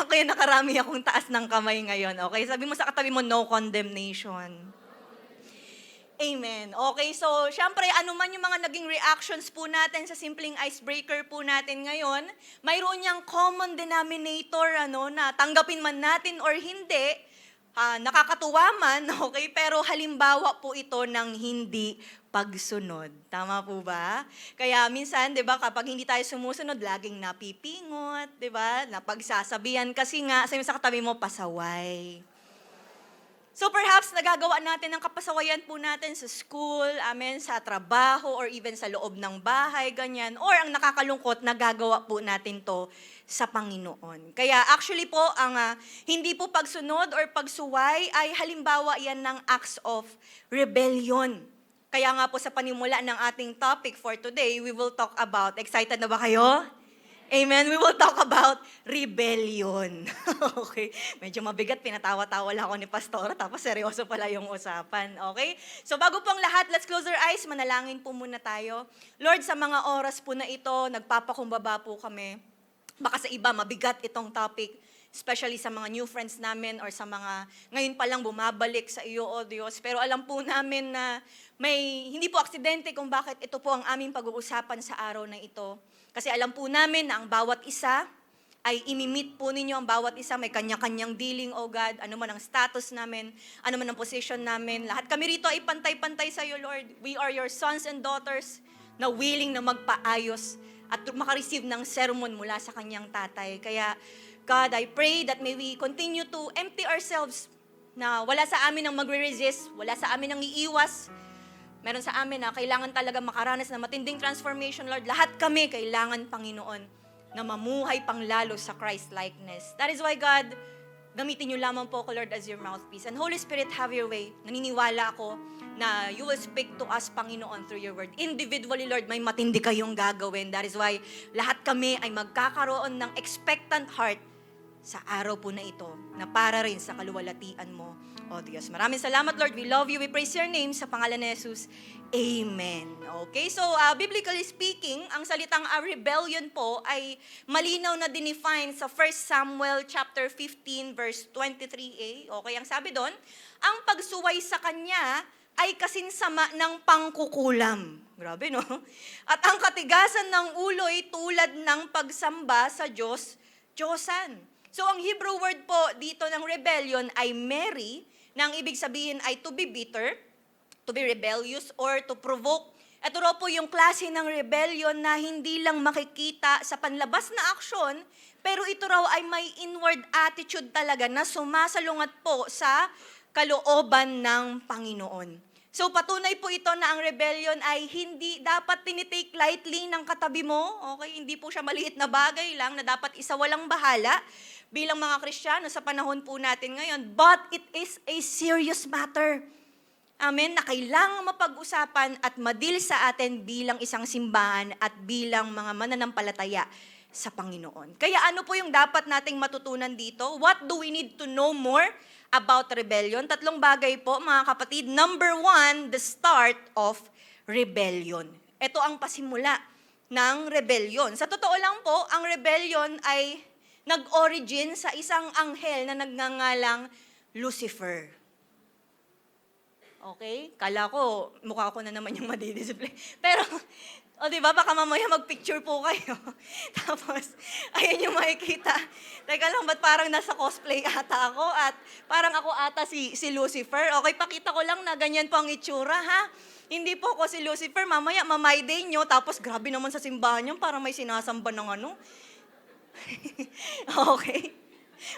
Ako yan, nakarami akong taas ng kamay ngayon. Okay, sabi mo sa katabi mo, no condemnation. Amen. Okay, so syempre, ano man yung mga naging reactions po natin sa simpleng icebreaker po natin ngayon, mayroon niyang common denominator, na tanggapin man natin or hindi, nakakatuwa man, okay, pero halimbawa po ito ng hindi pagsunod. Tama po ba? Kaya minsan, di ba, kapag hindi tayo sumusunod, laging napipingot, di ba, napagsasabihan kasi nga, sabi mo sa katabi mo, pasaway. So perhaps nagagawa natin ang kapasawayan po natin sa school, amen, sa trabaho, or even sa loob ng bahay, ganyan. Or ang nakakalungkot, nagagawa po natin to sa Panginoon. Kaya actually po, ang hindi po pagsunod or pagsuway ay halimbawa yan ng acts of rebellion. Kaya nga po sa panimula ng ating topic for today, we will talk about, excited na ba kayo? Amen. We will talk about rebellion. Okay? Medyo mabigat, pinatawa-tawa lang ako ni Pastora, tapos seryoso pala yung usapan. Okay? So bago po ang lahat, let's close our eyes. Manalangin po muna tayo. Lord, sa mga oras po na ito, nagpapakumbaba po kami. Baka sa iba, mabigat itong topic, especially sa mga new friends namin or sa mga ngayon pa lang bumabalik sa iyo, O Diyos. Pero alam po namin na hindi po aksidente kung bakit ito po ang aming pag-uusapan sa araw na ito. Kasi alam po namin na ang bawat isa ay imimit po ninyo ang bawat isa. May kanya-kanyang dealing, O God. Ano man ang status namin, ano man ang position namin. Lahat kami rito ay pantay-pantay sa iyo, Lord. We are your sons and daughters na willing na magpaayos at makareceive ng sermon mula sa kanyang tatay. Kaya, God, I pray that may we continue to empty ourselves na wala sa amin ang magre-resist, wala sa amin ang iiwas. Meron sa amin na kailangan talaga makaranas ng matinding transformation, Lord. Lahat kami kailangan, Panginoon, na mamuhay pang lalo sa Christ-likeness. That is why, God, gamitin niyo lamang po ako, Lord, as your mouthpiece. And Holy Spirit, have your way. Naniniwala ako na you will speak to us, Panginoon, through your word. Individually, Lord, may matindi kayong gagawin. That is why lahat kami ay magkakaroon ng expectant heart sa araw po na ito, na para rin sa kaluwalhatian mo, O Diyos. Maraming salamat, Lord. We love you. We praise your name sa pangalan ni Jesus. Amen. Okay, so biblically speaking, ang salitang rebellion po ay malinaw na dinefine sa 1 Samuel chapter 15 verse 23a. Okay, ang sabi doon, ang pagsuway sa kanya ay kasinsama ng pangkukulam. Grabe, no? At ang katigasan ng ulo ay tulad ng pagsamba sa Diyosan. So ang Hebrew word po dito ng rebellion ay meri, na ang ibig sabihin ay to be bitter, to be rebellious, or to provoke. Ito raw po yung klase ng rebellion na hindi lang makikita sa panlabas na aksyon, pero ito raw ay may inward attitude talaga na sumasalungat po sa kalooban ng Panginoon. So patunay po ito na ang rebellion ay hindi dapat tinitake lightly ng katabi mo. Okay, hindi po siya maliit na bagay lang na dapat isawalang bahala bilang mga Kristiyano sa panahon po natin ngayon. But it is a serious matter. Amen, na kailangang mapag-usapan at madil sa atin bilang isang simbahan at bilang mga mananampalataya sa Panginoon. Kaya ano po yung dapat nating matutunan dito? What do we need to know more about rebellion? 3 bagay po, mga kapatid. Number 1, the start of rebellion. Ito ang pasimula ng rebellion. Sa totoo lang po, ang rebellion ay nag-origin sa isang anghel na nagngangalang Lucifer. Okay? Kala ko, mukha ko na naman yung madidisplay. Pero, di ba, baka mamaya mag-picture po kayo. Tapos, ayun yung makikita. Teka lang, ba't parang nasa cosplay ata ako? At parang ako ata si Lucifer. Okay, pakita ko lang na ganyan po ang itsura, ha? Hindi po ako si Lucifer. Mamaya, mamay day nyo. Tapos, grabe naman sa simbahan nyo, parang may sinasamba ng ano. Okay.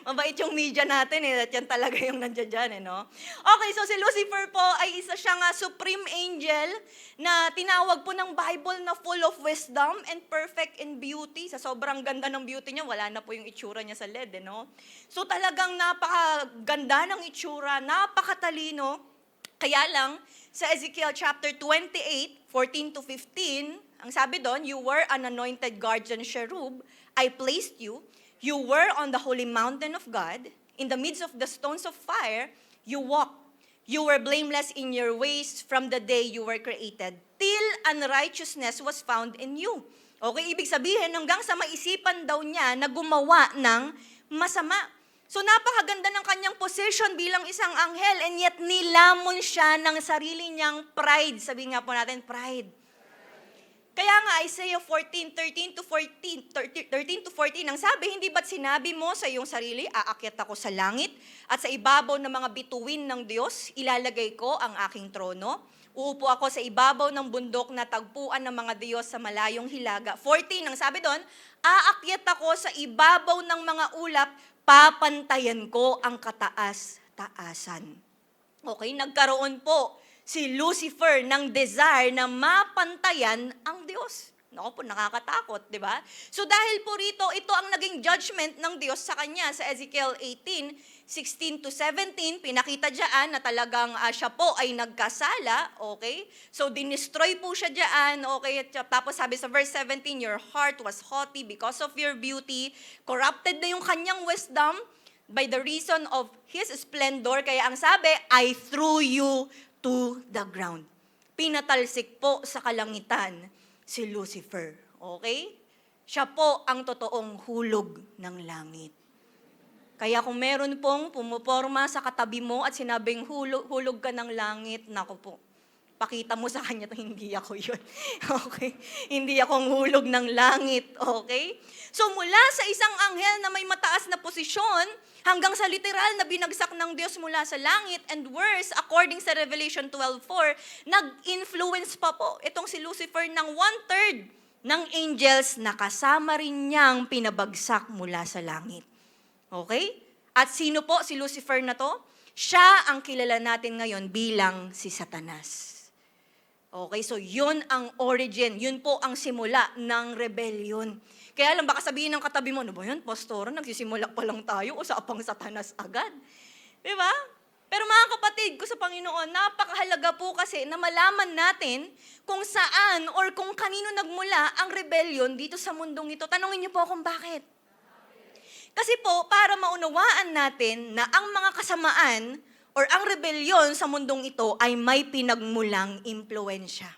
Mabait yung media natin at yan talaga yung nandiyan dyan no? Okay, so si Lucifer po ay isa siyang supreme angel na tinawag po ng Bible na full of wisdom and perfect in beauty. Sa sobrang ganda ng beauty niya, wala na po yung itsura niya sa LED, no? So talagang napakaganda ng itsura, napakatalino. Kaya lang, sa Ezekiel chapter 28, 14 to 15, ang sabi doon, you were an anointed guardian cherub, I placed you. You were on the holy mountain of God. In the midst of the stones of fire, you walked. You were blameless in your ways from the day you were created, till unrighteousness was found in you. Okay, ibig sabihin, hanggang sa maisipan daw niya na gumawa ng masama. So napakaganda ng kanyang position bilang isang anghel, and yet nilamon siya ng sarili niyang pride. Sabihin nga po natin, pride. Kaya nga, Isaiah 13 to 14, ang sabi, hindi ba't sinabi mo sa iyong sarili, aakyat ako sa langit, at sa ibabaw ng mga bituin ng Diyos, ilalagay ko ang aking trono. Uupo ako sa ibabaw ng bundok na tagpuan ng mga Diyos sa malayong hilaga. 14, ang sabi doon, aakyat ako sa ibabaw ng mga ulap, papantayan ko ang kataas-taasan. Okay, nagkaroon po si Lucifer ng desire na mapantayan ang Diyos. Naku po, nakakatakot, di ba? So dahil po rito, ito ang naging judgment ng Diyos sa kanya sa Ezekiel 18, 16 to 17, pinakita dyan na talagang siya po ay nagkasala, okay? So dinestroy po siya dyan, okay? Tapos sabi sa verse 17, your heart was haughty because of your beauty, corrupted na yung kanyang wisdom by the reason of his splendor. Kaya ang sabi, I threw you to the ground. Pinatalsik po sa kalangitan si Lucifer. Okay? Siya po ang totoong hulog ng langit. Kaya kung meron pong pumuporma sa katabi mo at sinabing hulog ka ng langit, naku po, pakita mo sa kanya, hindi ako yun. Okay? Hindi akong hulog ng langit. Okay? So mula sa isang anghel na may mataas na posisyon, hanggang sa literal na binagsak ng Diyos mula sa langit, and worse, according sa Revelation 12:4, nag-influence pa po itong si Lucifer ng 1/3 ng angels na kasama rin niyang pinabagsak mula sa langit. Okay? At sino po si Lucifer na to? Siya ang kilala natin ngayon bilang si Satanas. Okay, so yun ang origin, yun po ang simula ng rebellion. Kaya lang baka sabihin ng katabi mo, ano ba yun, Pastor, nagsisimula pa lang tayo, usapang Satanas agad. Di ba? Pero mga kapatid ko sa Panginoon, napakahalaga po kasi na malaman natin kung saan or kung kanino nagmula ang rebellion dito sa mundong ito. Tanungin niyo po kung bakit. Kasi po, para maunawaan natin na ang mga kasamaan or ang rebellion sa mundong ito ay may pinagmulang impluensya.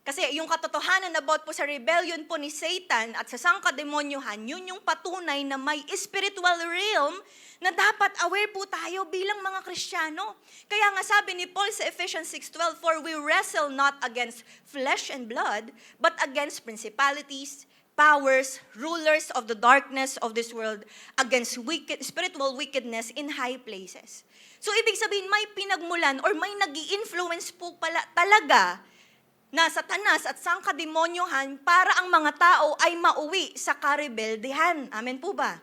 Kasi yung katotohanan about po sa rebellion po ni Satan at sa sangkademonyohan, yun yung patunay na may spiritual realm na dapat aware po tayo bilang mga Kristiyano. Kaya nga sabi ni Paul sa Ephesians 6:12, for we wrestle not against flesh and blood, but against principalities, powers, rulers of the darkness of this world, against spiritual wickedness in high places. So ibig sabihin, may pinagmulan or may nag-i-influence po pala talaga na Satanas at sangkademonyohan para ang mga tao ay mauwi sa karebeldehan. Amen po ba?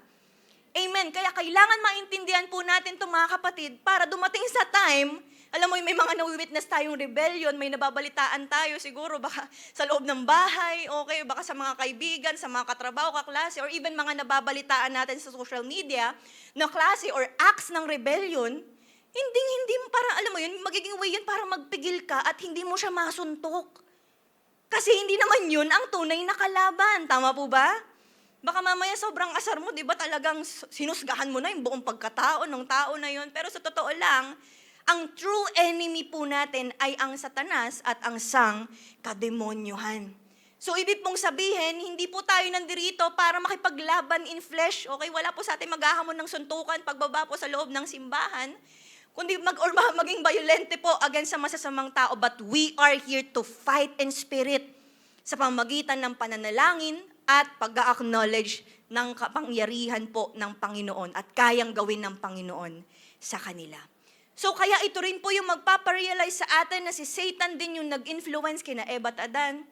Amen. Kaya kailangan maintindihan po natin ito mga kapatid para dumating sa time, alam mo, may mga nawi-witness tayong rebellion, may nababalitaan tayo siguro baka sa loob ng bahay, okay, baka sa mga kaibigan, sa mga katrabaho, kaklase, or even mga nababalitaan natin sa social media na klase or acts ng rebellion, hindi parang, alam mo yun, magiging way yun para magpigil ka at hindi mo siya masuntok. Kasi hindi naman yun ang tunay na kalaban. Tama po ba? Baka mamaya sobrang asar mo, di ba talagang sinusgahan mo na yung buong pagkatao ng tao na yun. Pero sa totoo lang, ang true enemy po natin ay ang Satanas at ang sangkademonyohan. So ibig pong sabihin, hindi po tayo nandirito para makipaglaban in flesh. Okay, wala po sa atin maghahamon ng suntukan pagbaba po sa loob ng simbahan. Kundi maging violente po against sa masasamang tao. But we are here to fight in spirit sa pamamagitan ng pananalangin at pag-acknowledge ng kapangyarihan po ng Panginoon at kayang gawin ng Panginoon sa kanila. So kaya ito rin po yung magpaparealize sa atin na si Satan din yung nag-influence kina Eva at Adan.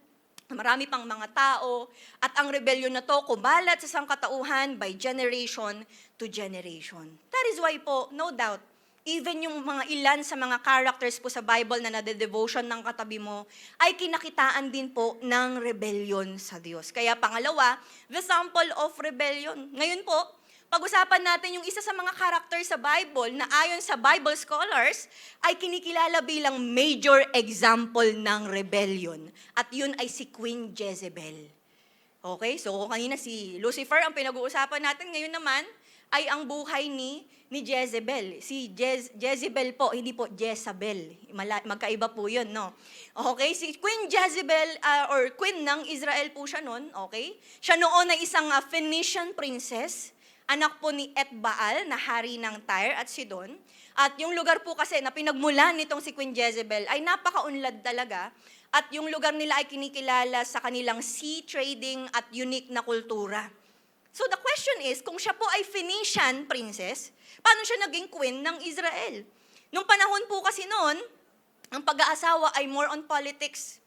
marami pang mga tao, at ang rebellion na to kumalat sa sangkatauhan by generation to generation. That is why po, no doubt, even yung mga ilan sa mga characters po sa Bible na nade-devotion ng katabi mo, ay kinakitaan din po ng rebellion sa Diyos. Kaya pangalawa, the sample of rebellion. Ngayon po, pag-usapan natin yung isa sa mga character sa Bible na ayon sa Bible scholars ay kinikilala bilang major example ng rebellion. At yun ay si Queen Jezebel. Okay, so kanina si Lucifer ang pinag-uusapan natin. Ngayon naman ay ang buhay ni Jezebel. Si Jezebel po, hindi po Jezabel. Magkaiba po yun, no? Okay, si Queen Jezebel, or Queen ng Israel po siya noon, okay? Siya noon ay isang Phoenician princess, anak po ni Etbaal na hari ng Tyre at Sidon. At yung lugar po kasi na pinagmulan nitong si Queen Jezebel ay napakaunlad talaga. At yung lugar nila ay kinikilala sa kanilang sea trading at unique na kultura. So the question is, kung siya po ay Phoenician princess, paano siya naging queen ng Israel? Nung panahon po kasi noon, ang pag-aasawa ay more on politics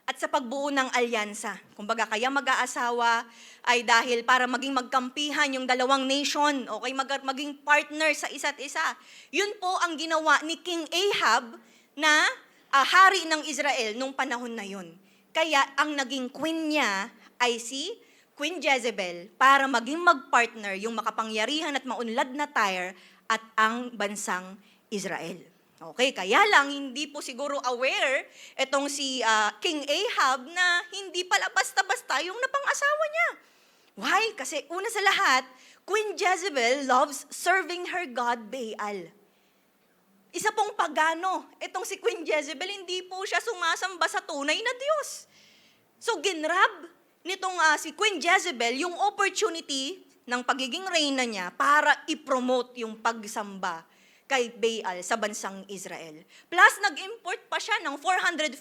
at sa pagbuo ng alyansa. Kumbaga, kaya mag-aasawa ay dahil para maging magkampihan yung dalawang nation, okay, maging partner sa isa't isa. Yun po ang ginawa ni King Ahab na hari ng Israel nung panahon na yun. Kaya ang naging queen niya ay si Queen Jezebel para maging magpartner yung makapangyarihan at maunlad na Tyre at ang bansang Israel. Okay, kaya lang hindi po siguro aware itong si King Ahab na hindi pala basta-basta yung napang-asawa niya. Why? Kasi una sa lahat, Queen Jezebel loves serving her god Baal. Isa pong pagano, itong si Queen Jezebel, hindi po siya sumasamba sa tunay na Diyos. So ginrab nitong si Queen Jezebel yung opportunity ng pagiging reyna niya para i-promote yung pagsamba kay Baal sa bansang Israel. Plus, nag-import pa siya ng 450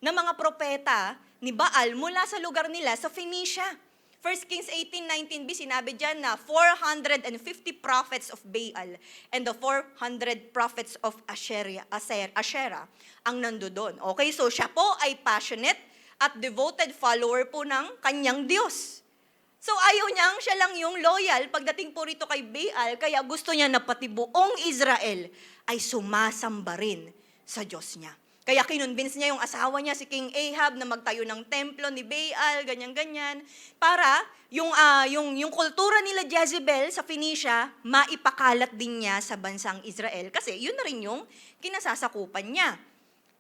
na mga propeta ni Baal mula sa lugar nila sa Phoenicia. 1 Kings 18:19b, sinabi dyan na 450 prophets of Baal and the 400 prophets of Asherah ang nandoon. Okay, so siya po ay passionate at devoted follower po ng kanyang Diyos. So ayaw niyang siya lang yung loyal pagdating po rito kay Baal, kaya gusto niya na pati buong Israel ay sumasamba rin sa Diyos niya. Kaya kinonvince niya yung asawa niya, si King Ahab, na magtayo ng templo ni Baal, ganyan-ganyan, para yung kultura nila Jezebel sa Phoenicia, maipakalat din niya sa bansang Israel. Kasi yun na rin yung kinasasakupan niya.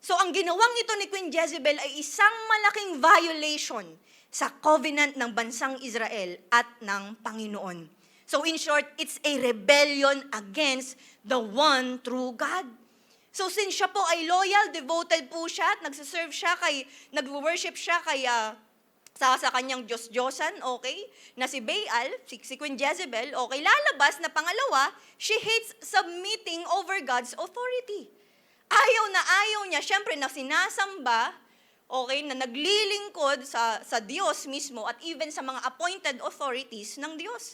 So ang ginawang ito ni Queen Jezebel ay isang malaking violation sa covenant ng bansang Israel at ng Panginoon. So in short, it's a rebellion against the one true God. So since siya po ay loyal, devoted po siya, at nagsiserve siya nag-worship siya sa kanyang Diyos-Diyosan, okay, na si Baal, si Queen Jezebel, okay, lalabas na pangalawa, she hates submitting over God's authority. Ayaw na ayaw niya, syempre na sinasamba, okay, na naglilingkod sa Diyos mismo at even sa mga appointed authorities ng Diyos.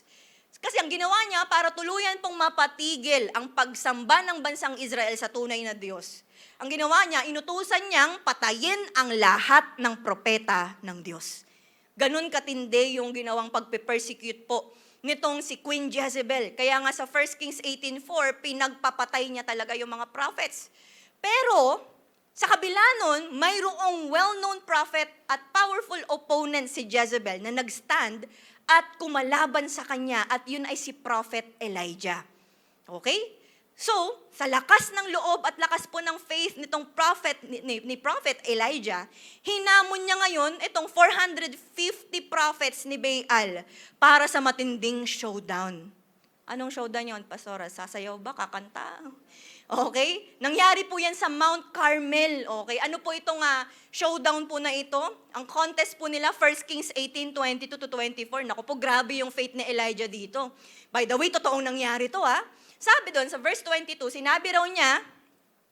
Kasi ang ginawa niya para tuluyan pong mapatigil ang pagsamba ng bansang Israel sa tunay na Diyos. Ang ginawa niya, inutusan niyang patayin ang lahat ng propeta ng Diyos. Ganun katindi yung ginawang pagpe-persecute po nitong si Queen Jezebel. Kaya nga sa 1 Kings 18:4, pinagpapatay niya talaga yung mga prophets. Pero, sa kabila nun, mayroong well-known prophet at powerful opponent si Jezebel na nag-stand at kumalaban sa kanya, at yun ay si Prophet Elijah. Okay? So, sa lakas ng loob at lakas po ng faith nitong prophet, ni Prophet Elijah, hinamon niya ngayon itong 450 prophets ni Baal para sa matinding showdown. Anong showdown yun, Pastora? Sasayaw ba? Kakanta? Okay? Nangyari po yan sa Mount Carmel. Okay? Ano po itong showdown po na ito? Ang contest po nila, 1 Kings 18:22-24. Naku po, grabe yung faith ni Elijah dito. By the way, totoong nangyari to Sabi doon, sa verse 22, sinabi raw niya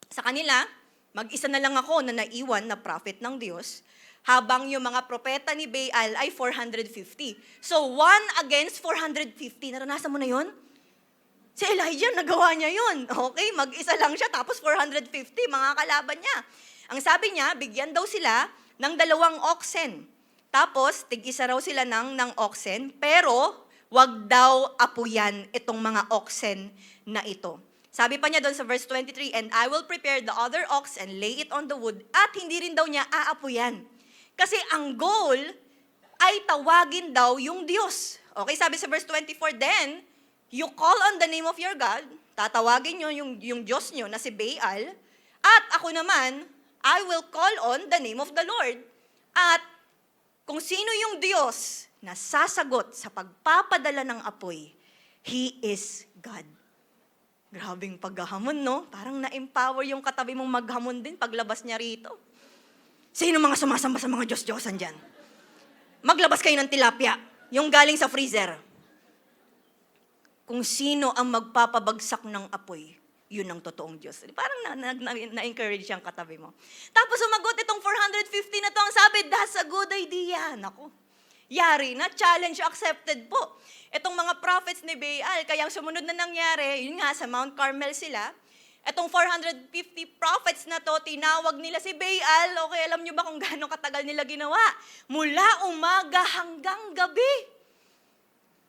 sa kanila, mag-isa na lang ako na naiwan na prophet ng Diyos, habang yung mga propeta ni Baal ay 450. So, 1 against 450. Naranasan mo na yun? Si Elijah, nagawa niya yun. Okay, mag-isa lang siya, tapos 450, mga kalaban niya. Ang sabi niya, bigyan daw sila ng 2 oxen. Tapos, tig-isa raw sila ng oxen, pero wag daw apuyan itong mga oxen na ito. Sabi pa niya doon sa verse 23, "And I will prepare the other ox and lay it on the wood," at hindi rin daw niya aapuyan. Kasi ang goal ay tawagin daw yung Diyos. Okay, sabi sa verse 24, "Then, you call on the name of your God," tatawagin nyo yung Diyos nyo na si Baal, "at ako naman, I will call on the name of the Lord." At kung sino yung Diyos na sasagot sa pagpapadala ng apoy, He is God. Grabing paghahamon, no? Parang na-empower yung katabi mong maghamon din paglabas niya rito. Sino mga sumasamba sa mga Diyos-Diyosan dyan? Maglabas kayo ng tilapia, yung galing sa freezer. Kung sino ang magpapabagsak ng apoy, yun ang totoong Diyos. Parang na-encourage yung katabi mo. Tapos sumagot itong 450 na to, ang sabi, "That's a good idea." Naku, yari na, challenge accepted po. Itong mga prophets ni Baal, kaya ang sumunod na nangyari, yun nga, sa Mount Carmel sila, itong 450 prophets na to, tinawag nila si Baal. Okay, alam nyo ba kung gaano katagal nila ginawa? Mula umaga hanggang gabi.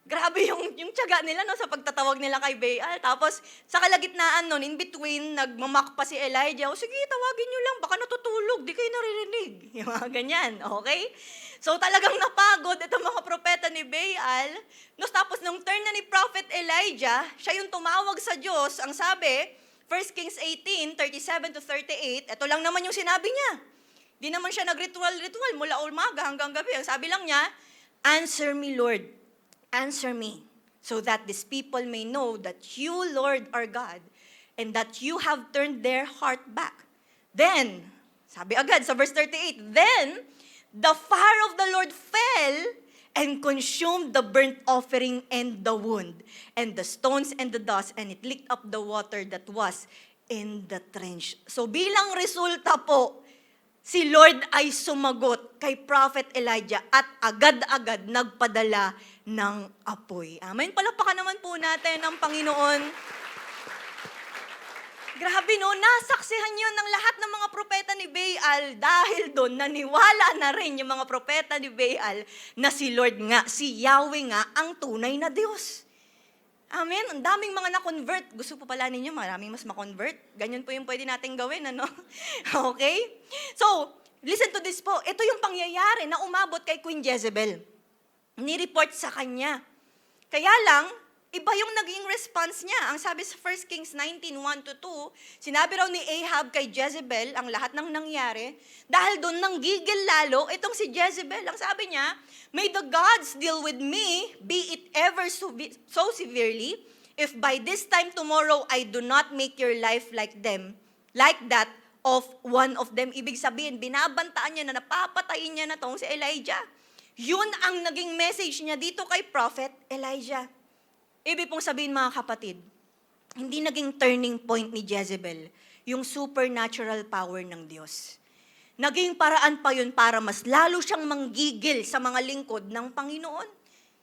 Grabe yung tiyaga nila no, sa pagtatawag nila kay Baal. Tapos, sa kalagitnaan nun, in between, nagmamak pa si Elijah. "O sige, tawagin nyo lang, baka natutulog, di kayo naririnig." Yung mga ganyan, okay? So, talagang napagod itong mga propeta ni Baal. No, tapos, nung turn na ni Prophet Elijah, siya yung tumawag sa Diyos. Ang sabi, 1 Kings 18, 37 to 38, ito lang naman yung sinabi niya. Di naman siya nag-ritual mula umaga hanggang gabi. Ang sabi lang niya, "Answer me, Lord. Answer me, so that these people may know that you, Lord, are God, and that you have turned their heart back." Then, sabi agad sa verse 38, "Then the fire of the Lord fell and consumed the burnt offering and the wood, and the stones and the dust, and it licked up the water that was in the trench." So bilang resulta po, si Lord ay sumagot kay Prophet Elijah at agad-agad nagpadala ng apoy. Amen. Palakpakan naman po natin ang Panginoon. Grabe no, nasaksihan yun ng lahat ng mga propeta ni Baal dahil doon naniwala na rin yung mga propeta ni Baal na si Lord nga, si Yahweh nga ang tunay na Diyos. Amen. Ang daming mga na-convert. Gusto po pala ninyo, maraming mas ma-convert. Ganyan po yung pwede nating gawin, ano? Okay? So, listen to this po. Ito yung pangyayari na umabot kay Queen Jezebel. Ni-report sa kanya. Kaya lang, iba yung naging response niya. Ang sabi sa 1 Kings 19, 1-2, sinabi raw ni Ahab kay Jezebel ang lahat ng nangyari. Dahil doon nanggigil lalo, itong si Jezebel, ang sabi niya, "May the gods deal with me, be it ever so severely, if by this time tomorrow I do not make your life like them, like that of one of them." Ibig sabihin, binabantaan niya na napapatayin niya na tong si Elijah. Yun ang naging message niya dito kay Prophet Elijah. Ibig pong sabihin mga kapatid, hindi naging turning point ni Jezebel yung supernatural power ng Diyos. Naging paraan pa yun para mas lalo siyang manggigil sa mga lingkod ng Panginoon.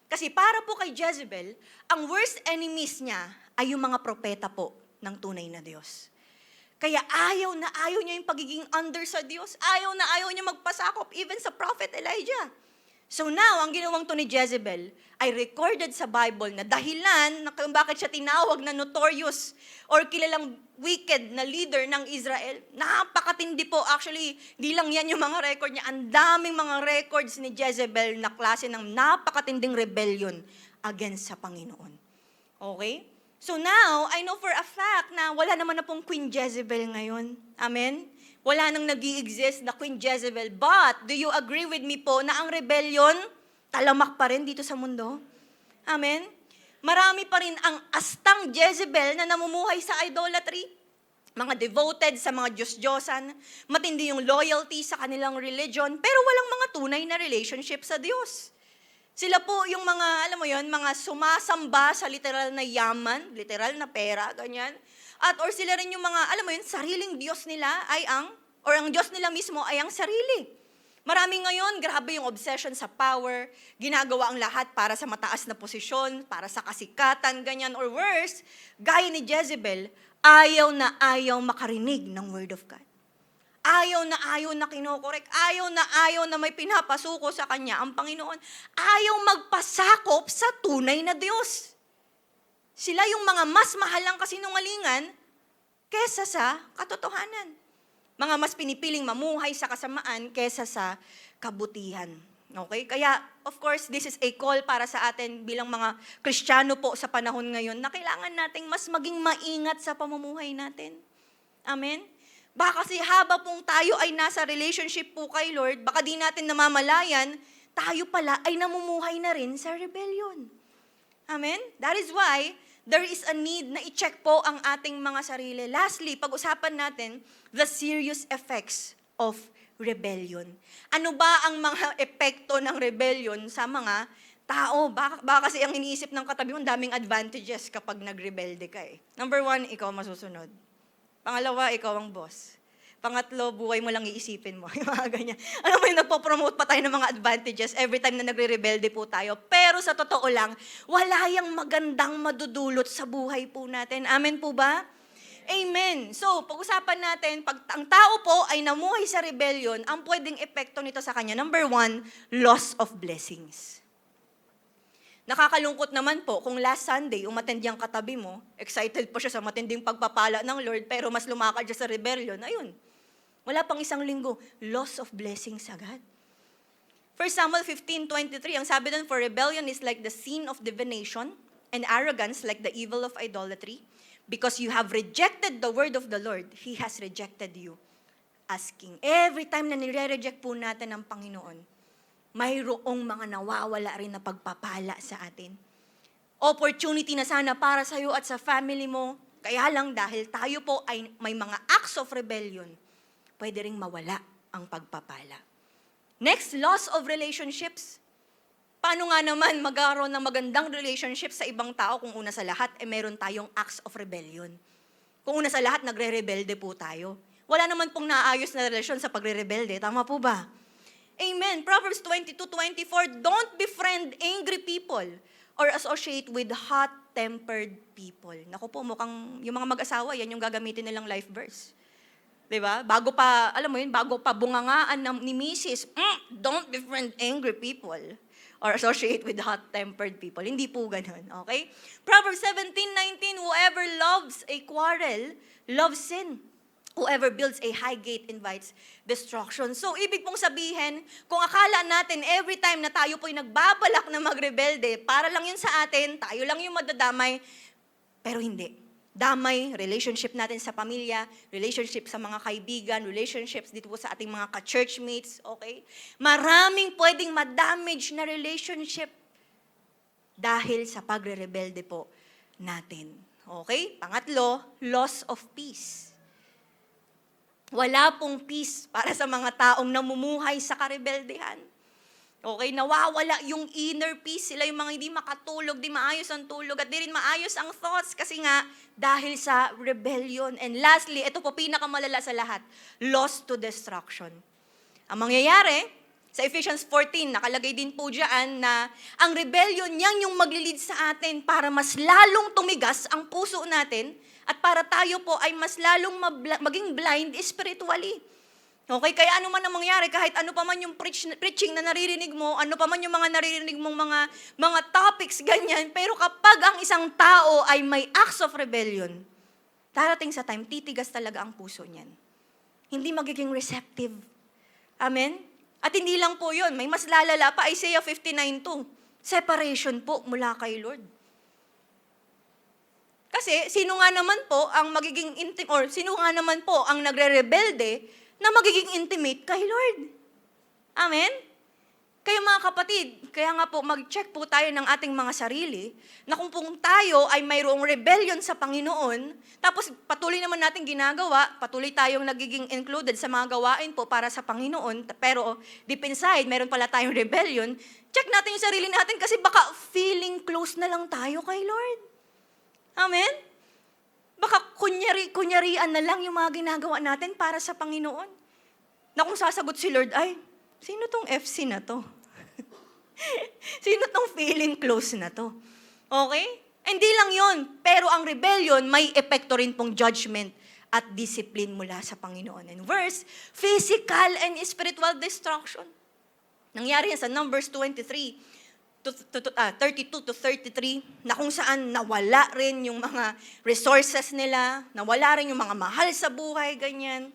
Kasi para po kay Jezebel, ang worst enemies niya ay yung mga propeta po ng tunay na Diyos. Kaya ayaw na ayaw niya yung pagiging under sa Diyos. Ayaw na ayaw niya magpasakop even sa Prophet Elijah. So now, ang ginawang to ni Jezebel ay recorded sa Bible na dahilan na kung bakit siya tinawag na notorious or kilalang wicked na leader ng Israel. Napakatindi po. Actually, di lang yan yung mga record niya. Ang daming mga records ni Jezebel na klase ng napakatinding rebellion against sa Panginoon. Okay? So now, I know for a fact na wala naman na pong Queen Jezebel ngayon. Amen? Wala nang nag-i-exist na Queen Jezebel. But, do you agree with me po na ang rebellion, talamak pa rin dito sa mundo? Amen? Marami pa rin ang astang Jezebel na namumuhay sa idolatry. Mga devoted sa mga Diyos-Diyosan, matindi yung loyalty sa kanilang religion, pero walang mga tunay na relationship sa Diyos. Sila po yung mga, alam mo yon, mga sumasamba sa literal na yaman, literal na pera, ganyan. At or sila rin yung mga, alam mo yun, sariling Diyos nila ay ang Diyos nila mismo ay ang sarili. Marami ngayon, grabe yung obsession sa power, ginagawa ang lahat para sa mataas na posisyon, para sa kasikatan, ganyan, or worse, gaya ni Jezebel, ayaw na ayaw makarinig ng Word of God. ayaw na kinokorek, ayaw na may pinapasuko sa kanya ang Panginoon, ayaw magpasakop sa tunay na Diyos. Sila yung mga mas mahalang kasinungalingan kesa sa katotohanan. Mga mas pinipiling mamuhay sa kasamaan kesa sa kabutihan. Okay? Kaya, of course, this is a call para sa atin bilang mga Kristiyano po sa panahon ngayon na kailangan nating mas maging maingat sa pamumuhay natin. Amen? Baka kasi haba pong tayo ay nasa relationship po kay Lord, baka di natin namamalayan, tayo pala ay namumuhay na rin sa rebellion. Amen? That is why there is a need na i-check po ang ating mga sarili. Lastly, pag-usapan natin the serious effects of rebellion. Ano ba ang mga epekto ng rebellion sa mga tao? Baka kasi ang iniisip ng katabi mo, daming advantages kapag nagrebelde ka eh. Number 1, ikaw masusunod. Pangalawa, ikaw ang boss. Pangatlo, buhay mo lang iisipin mo. Yung mga ganyan. Alam mo yung nagpo-promote pa tayo ng mga advantages every time na nagre-rebelde po tayo. Pero sa totoo lang, wala yung magandang madudulot sa buhay po natin. Amen po ba? Amen. So, pag-usapan natin, pag ang tao po ay namuhay sa rebellion, ang pwedeng epekto nito sa kanya. Number 1, loss of blessings. Nakakalungkot naman po kung last Sunday, umattend yung katabi mo, excited po siya sa matinding pagpapala ng Lord, pero mas lumakad siya sa rebellion. Ayun, wala pang isang linggo, loss of blessings agad. 1 Samuel 15:23, ang sabi doon, for rebellion is like the sin of divination, and arrogance like the evil of idolatry. Because you have rejected the word of the Lord, He has rejected you as king. Every time na nire-reject po natin ang Panginoon, mayroong mga nawawala rin na pagpapala sa atin. Opportunity na sana para sa iyo at sa family mo. Kaya lang dahil tayo po ay may mga acts of rebellion, pwede ring mawala ang pagpapala. Next, loss of relationships. Paano nga naman magkaroon ng magandang relationship sa ibang tao kung una sa lahat, meron tayong acts of rebellion. Kung una sa lahat, nagre-rebelde po tayo. Wala naman pong naayos na relasyon sa pagre-rebelde. Tama po ba? Amen. Proverbs 22:24, don't befriend angry people or associate with hot-tempered people. Naku po, mukhang yung mga mag-asawa, yan yung gagamitin nilang life verse. Diba? Bago pa, alam mo yun, bago pa bungangaan ni Mrs., don't befriend angry people or associate with hot-tempered people. Hindi po ganun, okay? Proverbs 17:19, whoever loves a quarrel, loves sin. Whoever builds a high gate invites destruction. So, ibig pong sabihin, kung akala natin every time na tayo po'y nagbabalak na magrebelde, para lang yun sa atin, tayo lang yung madadamay, pero hindi. Damay, relationship natin sa pamilya, relationship sa mga kaibigan, relationships dito po sa ating mga ka-churchmates, okay? Maraming pwedeng ma-damage na relationship dahil sa pagre-rebelde po natin. Okay? Pangatlo, loss of peace. Wala pong peace para sa mga taong namumuhay sa karebeldehan. Okay, nawawala yung inner peace. Sila yung mga hindi makatulog, di maayos ang tulog, at di rin maayos ang thoughts kasi nga dahil sa rebellion. And lastly, ito po pinakamalala sa lahat, loss to destruction. Ang mangyayari, sa Ephesians 14, nakalagay din po dyan na ang rebellion yan yung maglilid sa atin para mas lalong tumigas ang puso natin at para tayo po ay mas lalong maging blind spiritually. Okay, kaya ano man ang mangyari, kahit ano pa man yung preaching na naririnig mo, ano pa man yung mga naririnig mong mga topics, ganyan, pero kapag ang isang tao ay may acts of rebellion, darating sa time, titigas talaga ang puso niyan. Hindi magiging receptive. Amen? At hindi lang po yun, may mas lalala pa, Isaiah 59:2, separation po mula kay Lord. Kasi sino nga naman po ang magiging sino nga naman po ang nagre-rebelde na magiging intimate kay Lord. Amen? Kaya mga kapatid, kaya nga po mag-check po tayo ng ating mga sarili na kung tayo ay mayroong rebellion sa Panginoon, tapos patuloy naman natin ginagawa, patuloy tayong nagiging included sa mga gawain po para sa Panginoon, pero deep inside, meron pala tayong rebellion, check natin yung sarili natin kasi baka feeling close na lang tayo kay Lord. Amen? Baka kunyarian na lang yung mga ginagawa natin para sa Panginoon. Na kung sasagot si Lord, ay, sino tong FC na to? Sino tong feeling close na to? Okay? Hindi lang yon, pero ang rebellion may epekto rin pong judgment at discipline mula sa Panginoon. And verse, physical and spiritual destruction. Nangyari yan sa Numbers 32 to 33, na kung saan nawala rin yung mga resources nila, nawala rin yung mga mahal sa buhay, ganyan.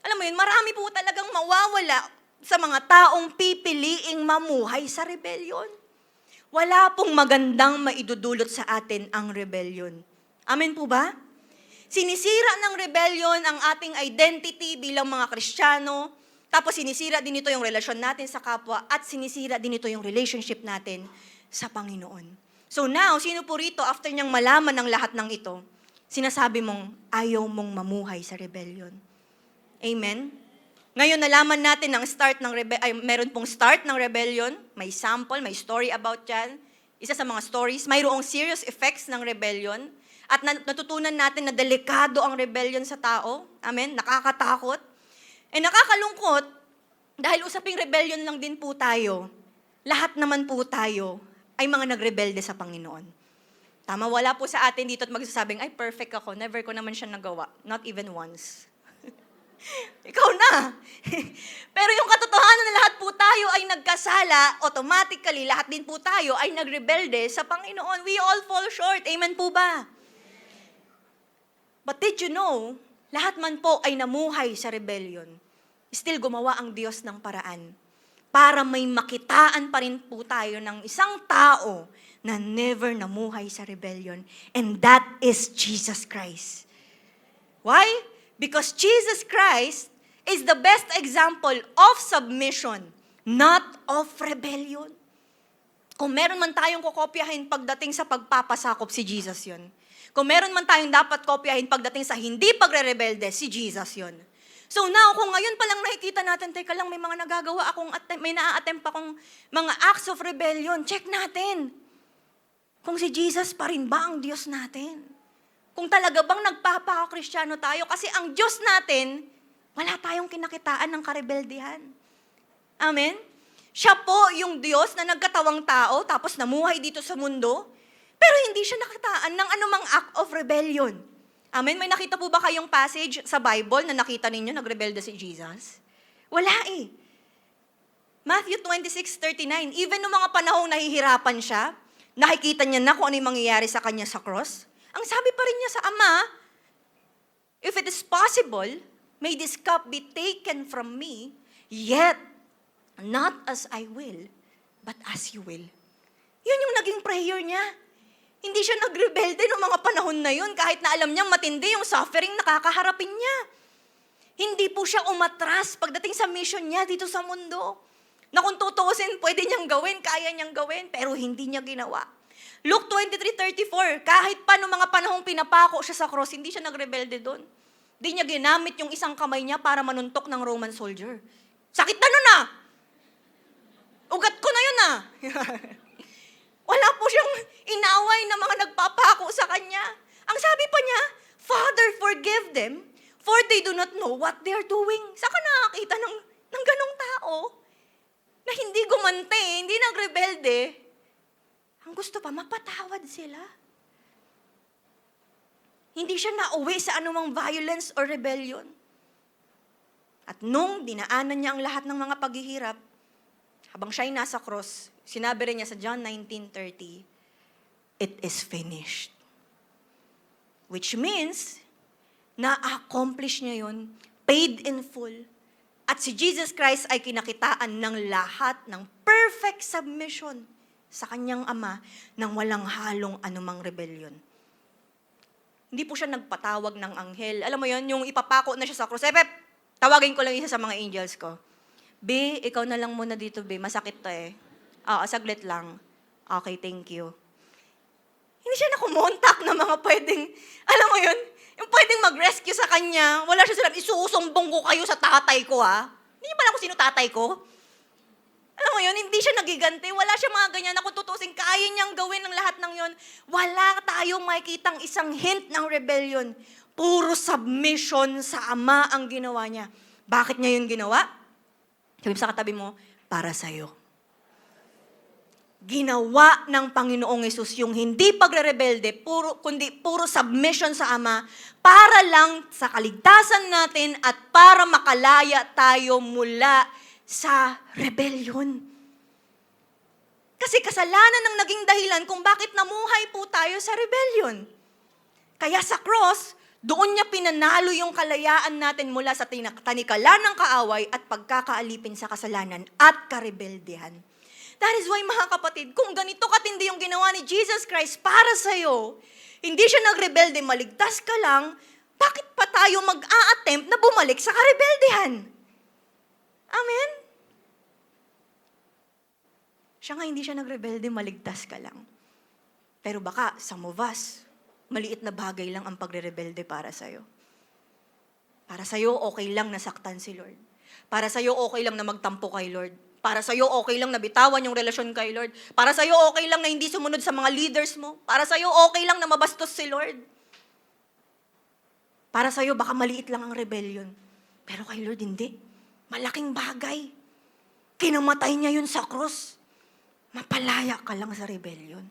Alam mo yun, marami po talagang mawawala sa mga taong pipiliing mamuhay sa rebellion. Wala pong magandang maidudulot sa atin ang rebellion. Amen po ba? Sinisira ng rebellion ang ating identity bilang mga Kristiyano, tapos sinisira din ito yung relasyon natin sa kapwa, at sinisira din ito yung relationship natin sa Panginoon. So now, sino po rito, after niyang malaman ng lahat ng ito, sinasabi mong ayaw mong mamuhay sa rebellion? Amen? Ngayon, nalaman natin ang meron pong start ng rebellion, may sample, may story about yan. Isa sa mga stories, mayroong serious effects ng rebellion, at natutunan natin na delikado ang rebellion sa tao. Amen? Nakakatakot. Nakakalungkot, dahil usaping rebellion lang din po tayo, lahat naman po tayo ay mga nagrebelde sa Panginoon. Tama, wala po sa atin dito at magsasabing, ay, perfect ako, never ko naman siya nagawa. Not even once. Ikaw na. Pero yung katotohanan na lahat po tayo ay nagkasala, automatically, lahat din po tayo ay nagrebelde sa Panginoon. We all fall short. Amen po ba? But did you know, lahat man po ay namuhay sa rebellion. Still gumawa ang Diyos ng paraan para may makitaan pa rin po tayo ng isang tao na never namuhay sa rebellion. And that is Jesus Christ. Why? Because Jesus Christ is the best example of submission, not of rebellion. Kung meron man tayong kokopyahin pagdating sa pagpapasakop, si Jesus yun. Kung meron man tayong dapat kopyahin pagdating sa hindi pagre-rebelde, si Jesus yun. So now, kung ngayon pa lang nakikita natin, teka lang, may mga nagagawa may naa-attempt akong mga acts of rebellion, check natin. Kung si Jesus pa rin ba ang Diyos natin? Kung talaga bang nagpapaka-Kristiyano tayo? Kasi ang Diyos natin, wala tayong kinakitaan ng karebeldihan. Amen? Siya po yung Diyos na nagkatawang tao, tapos namuhay dito sa mundo, pero hindi siya nakataan ng anumang act of rebellion. Amen? May nakita po ba kayong passage sa Bible na nakita ninyo nagrebelde si Jesus? Wala eh. Matthew 26:39, even noong mga panahong nahihirapan siya, nakikita niya na kung ano yung mangyayari sa kanya sa cross. Ang sabi pa rin niya sa Ama, if it is possible, may this cup be taken from me, yet not as I will, but as you will. Yun yung naging prayer niya. Hindi siya nagrebelde noong mga panahon na yun, kahit na alam niyang matindi yung suffering na kakaharapin niya. Hindi po siya umatras pagdating sa mission niya dito sa mundo. Na kung tutuusin, pwede niyang gawin, kaya niyang gawin, pero hindi niya ginawa. Luke 23:34, kahit pa noong mga panahong pinapako siya sa cross, hindi siya nagrebelde doon. Hindi niya ginamit yung isang kamay niya para manuntok ng Roman soldier. Sakit na nun ah! Ugat ko na yun ah! Wala po siyang inaway na mga nagpapako sa kanya. Ang sabi pa niya, Father, forgive them, for they do not know what they are doing. Saan ka nakakita ng ganong tao na hindi gumante, hindi nagrebelde? Ang gusto pa, mapatawad sila. Hindi siya nauwi sa anumang violence or rebellion. At nung dinaanan niya ang lahat ng mga paghihirap, habang siya'y nasa cross, sinabi rin niya sa John 19:30, it is finished. Which means, na-accomplish niya yun, paid in full. At si Jesus Christ ay kinakitaan ng lahat ng perfect submission sa kanyang Ama nang walang halong anumang rebellion. Hindi po siya nagpatawag ng anghel. Alam mo yon, yung ipapako na siya sa cross. Tawagin ko lang isa sa mga angels ko. B, ikaw na lang muna dito, B. Masakit to eh. Oo, saglit lang. Okay, thank you. Hindi siya nakumontak na mga pwedeng, alam mo yun, yung pwedeng mag-rescue sa kanya. Wala siya sinabi, isusumbong ko kayo sa tatay ko, ha? Hindi niya alam kung sino tatay ko. Alam mo yun, hindi siya nagiganti. Wala siya mga ganyan na kung tutusin, kaya niyang gawin ng lahat ng yun. Wala tayong makikitang isang hint ng rebellion. Puro submission sa Ama ang ginawa niya. Bakit niya yun ginawa? Sabi sa katabi mo, para sa'yo. Ginawa ng Panginoong Yesus yung hindi pagre-rebelde, kundi puro submission sa Ama para lang sa kaligtasan natin at para makalaya tayo mula sa rebellion. Kasi kasalanan ang naging dahilan kung bakit namuhay po tayo sa rebellion. Kaya sa cross, doon niya pinanalo yung kalayaan natin mula sa tanikalan ng kaaway at pagkakaalipin sa kasalanan at karebeldehan. That is why, mga kapatid, kung ganito katindi yung ginawa ni Jesus Christ para sa'yo, hindi siya nagrebelde, maligtas ka lang, bakit pa tayo mag-a-attempt na bumalik sa karebeldehan? Amen? Siya nga hindi siya nagrebelde, maligtas ka lang. Pero baka, some of us, maliit na bagay lang ang pagre-rebelde para sa'yo. Para sa'yo, okay lang nasaktan si Lord. Para sa'yo, okay lang na magtampo kay Lord. Para sa'yo, okay lang na bitawan yung relasyon kay Lord. Para sa'yo, okay lang na hindi sumunod sa mga leaders mo. Para sa'yo, okay lang na mabastos si Lord. Para sa'yo, baka maliit lang ang rebellion. Pero kay Lord, hindi. Malaking bagay. Kinamatay niya yun sa cross. Mapalaya ka lang sa rebellion.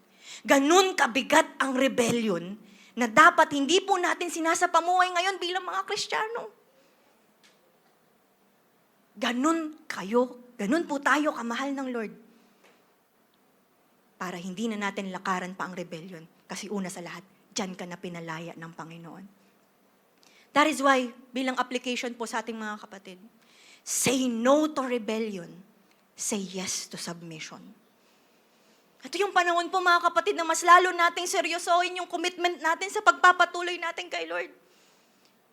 Ganun kabigat ang rebellion na dapat hindi po natin sinasapamuhay ngayon bilang mga Kristiyano. Ganun po tayo kamahal ng Lord. Para hindi na natin lakaran pa ang rebellion. Kasi una sa lahat, dyan ka na pinalaya ng Panginoon. That is why, bilang application po sa ating mga kapatid, say no to rebellion, say yes to submission. Ito yung panahon po, mga kapatid, na mas lalo nating seryosohin yung commitment natin sa pagpapatuloy natin kay Lord.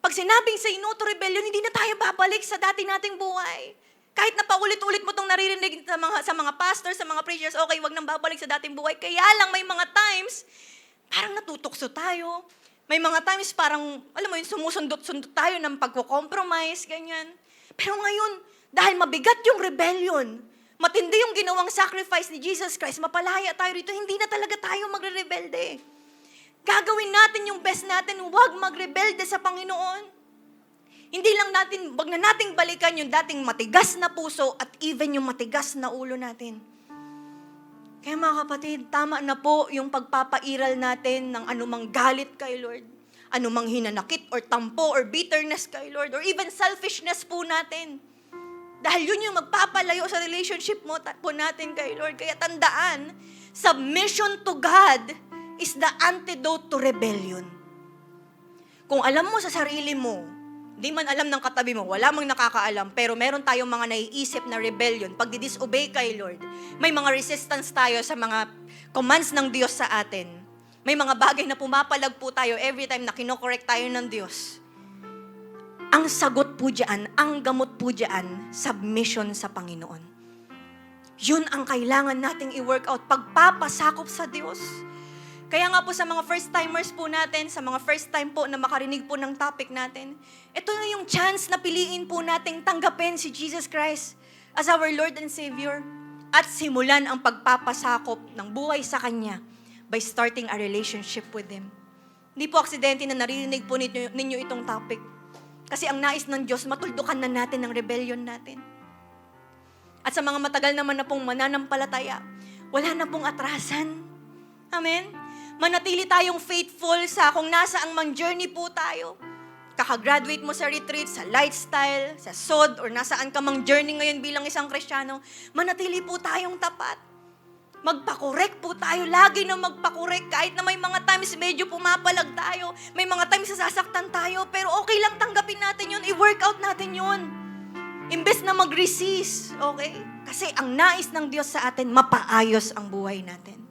Pag sinabing say no to rebellion, hindi na tayo babalik sa dati nating buhay. Kahit na paulit-ulit mo itong naririnig sa mga pastors, sa mga preachers, okay, wag nang babalik sa dating buhay. Kaya lang may mga times, parang natutukso tayo. May mga times parang, alam mo yun, sumusundot-sundot tayo ng pagko-compromise, ganyan. Pero ngayon, dahil mabigat yung rebellion, matindi yung ginawang sacrifice ni Jesus Christ, mapalaya tayo rito, hindi na talaga tayo magre-rebelde. Gagawin natin yung best natin, huwag magrebelde sa Panginoon. Hindi lang natin, wag na nating balikan yung dating matigas na puso at even yung matigas na ulo natin. Kaya mga kapatid, tama na po yung pagpapairal natin ng anumang galit kay Lord, anumang hinanakit or tampo or bitterness kay Lord, or even selfishness po natin. Dahil yun yung magpapalayo sa relationship po natin kay Lord. Kaya tandaan, submission to God is the antidote to rebellion. Kung alam mo sa sarili mo, di man alam ng katabi mo, wala mang nakakaalam, pero meron tayong mga naiisip na rebellion, pag disobey kay Lord, may mga resistance tayo sa mga commands ng Diyos sa atin. May mga bagay na pumapalag po tayo every time na kinokorek tayo ng Diyos. Ang sagot po dyan, ang gamot po dyan, submission sa Panginoon. Yun ang kailangan nating i-work out, pagpapasakop sa Diyos. Kaya nga po sa mga first-timers po natin, sa mga first time po na makarinig po ng topic natin, ito na yung chance na piliin po nating tanggapin si Jesus Christ as our Lord and Savior at simulan ang pagpapasakop ng buhay sa Kanya by starting a relationship with Him. Hindi po aksidente na naririnig po ninyo itong topic. Kasi ang nais ng Diyos, matuldukan na natin ang rebellion natin. At sa mga matagal naman na pong mananampalataya, wala na pong atrasan. Amen? Manatili tayong faithful sa kung nasaang mang journey po tayo. Kakagraduate mo sa retreat, sa lifestyle, sa SOD, or nasaan ka mang journey ngayon bilang isang Kristiyano, manatili po tayong tapat. Magpakorek po tayo, lagi na magpakorek, kahit na may mga times medyo pumapalag tayo, may mga times sasaktan tayo, pero okay lang tanggapin natin yun, i-work out natin yun. Imbes na mag-resist, okay? Kasi ang nais ng Diyos sa atin, mapaayos ang buhay natin.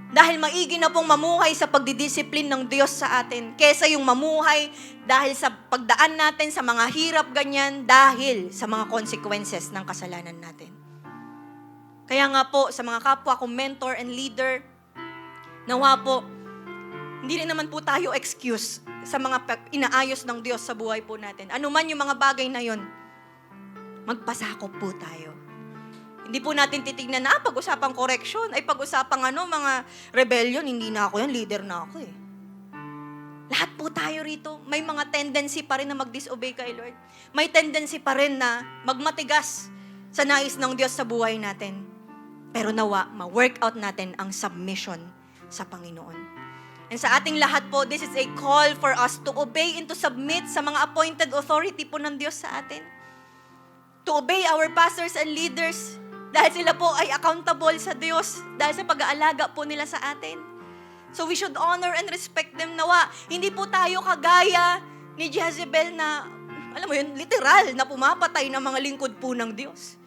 Dahil maigi na pong mamuhay sa pagdidisiplin ng Diyos sa atin, kesa yung mamuhay dahil sa pagdaan natin sa mga hirap ganyan, dahil sa mga consequences ng kasalanan natin. Kaya nga po, sa mga kapwa kong mentor and leader, nawa po, hindi rin naman po tayo excuse sa mga inaayos ng Diyos sa buhay po natin. Ano man yung mga bagay na yon, magpasakop po tayo. Hindi po natin titignan na, pag-usapang correction, ay pag-usapang mga rebellion, hindi na ako yan, leader na ako eh. Lahat po tayo rito, may mga tendency pa rin na mag-disobey kay Lord. May tendency pa rin na magmatigas sa nais ng Diyos sa buhay natin. Pero nawa, ma-workout natin ang submission sa Panginoon. And sa ating lahat po, this is a call for us to obey and to submit sa mga appointed authority po ng Diyos sa atin. To obey our pastors and leaders dahil sila po ay accountable sa Diyos dahil sa pag-aalaga po nila sa atin. So we should honor and respect them. Nawa, hindi po tayo kagaya ni Jezebel na, alam mo yun, literal na pumapatay ng mga lingkod po ng Diyos.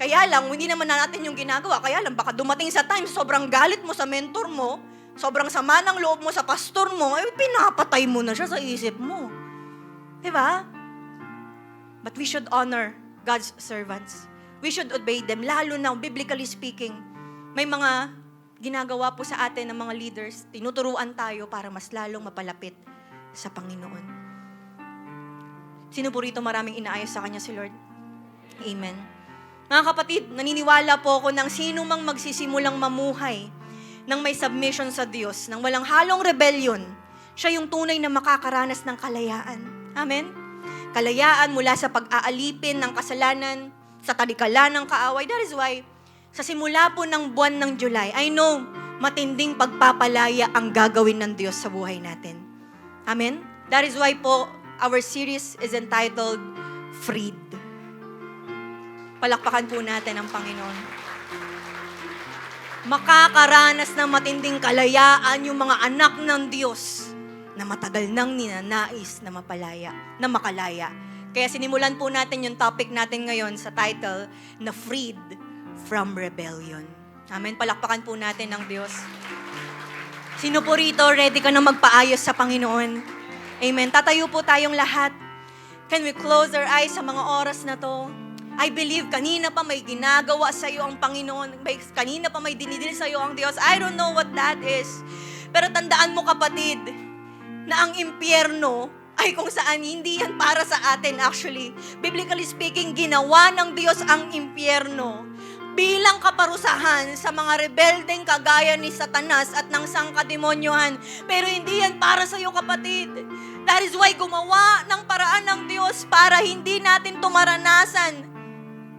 Kaya lang, hindi naman natin yung ginagawa. Kaya lang, baka dumating sa time, sobrang galit mo sa mentor mo, sobrang sama ng loob mo sa pastor mo, ay pinapatay mo na siya sa isip mo. Diba? But we should honor God's servants. We should obey them. Lalo na, biblically speaking, may mga ginagawa po sa atin ng mga leaders, tinuturuan tayo para mas lalong mapalapit sa Panginoon. Sino po rito maraming inaayos sa Kanya si Lord? Amen. Mga kapatid, naniniwala po ako ng sino mang magsisimulang mamuhay ng may submission sa Diyos, ng walang halong rebellion, siya yung tunay na makakaranas ng kalayaan. Amen? Kalayaan mula sa pag-aalipin ng kasalanan, sa talikalan ng kaaway. That is why, sa simula po ng buwan ng July, I know, matinding pagpapalaya ang gagawin ng Diyos sa buhay natin. Amen? That is why po, our series is entitled, Freed. Palakpakan po natin ang Panginoon. Makakaranas ng matinding kalayaan yung mga anak ng Diyos na matagal nang ninanais na mapalaya, na makalaya. Kaya sinimulan po natin yung topic natin ngayon sa title na Freed from Rebellion. Amen. Palakpakan po natin ang Diyos. Sino po rito ready ka na magpaayos sa Panginoon? Amen. Tatayo po tayong lahat. Can we close our eyes sa mga oras na to? I believe kanina pa may ginagawa sa iyo ang Panginoon. Kanina pa may dinidil sa iyo ang Diyos. I don't know what that is. Pero tandaan mo kapatid, na ang impyerno ay kung saan hindi yan para sa atin actually. Biblically speaking, ginawa ng Diyos ang impyerno bilang kaparusahan sa mga rebeldeng kagaya ni Satanas at ng sangkademonyohan. Pero hindi yan para sa iyo kapatid. That is why gumawa ng paraan ng Diyos para hindi natin tumaranasan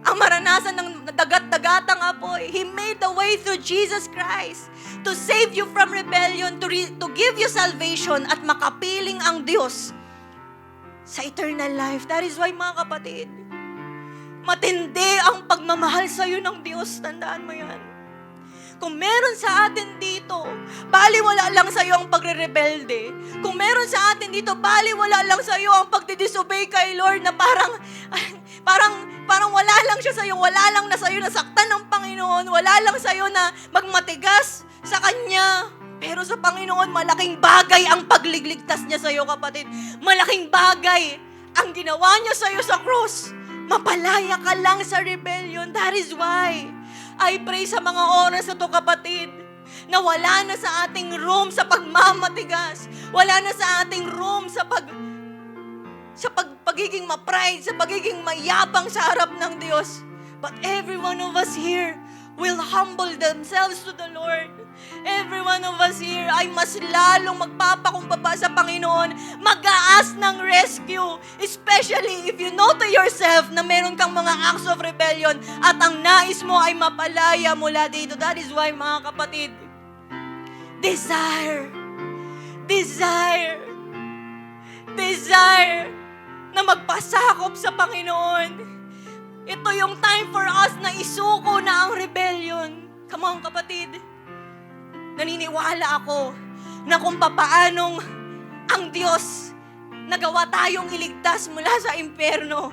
ang maranasan ng dagat-dagatang apoy. He made the way through Jesus Christ to save you from rebellion, to give you salvation at makapiling ang Diyos sa eternal life. That is why mga kapatid, matindi ang pagmamahal sa iyo ng Diyos. Tandaan mo yan. Kung meron sa atin dito, baliwala lang sa iyo ang pagre-rebelde. Kung meron sa atin dito, baliwala lang sa iyo ang pagdidisobey kay Lord na parang wala lang siya sa iyo, wala lang na sa iyo nasaktan ng Panginoon, wala lang sa iyo na magmatigas sa Kanya. Pero sa Panginoon, malaking bagay ang pagligligtas niya sa iyo, kapatid. Malaking bagay ang ginawa niya sa iyo sa cross. Mapalaya ka lang sa rebellion. That is why I pray sa mga oras na to, kapatid, na wala na sa ating room sa pagmamatigas. Wala na sa ating room sa pagiging ma-pride, sa pagiging mayabang sa harap ng Diyos. But every one of us here will humble themselves to the Lord. Every one of us here ay mas lalong magpapakumbaba sa Panginoon, mag-aas ng rescue, especially if you know to yourself na meron kang mga acts of rebellion at ang nais mo ay mapalaya mula dito. That is why, mga kapatid, desire na magpasakop sa Panginoon. Ito yung time for us na isuko na ang rebellion. Come on, kapatid. Naniniwala ako na kung papaanong ang Diyos nagawa tayong iligtas mula sa impyerno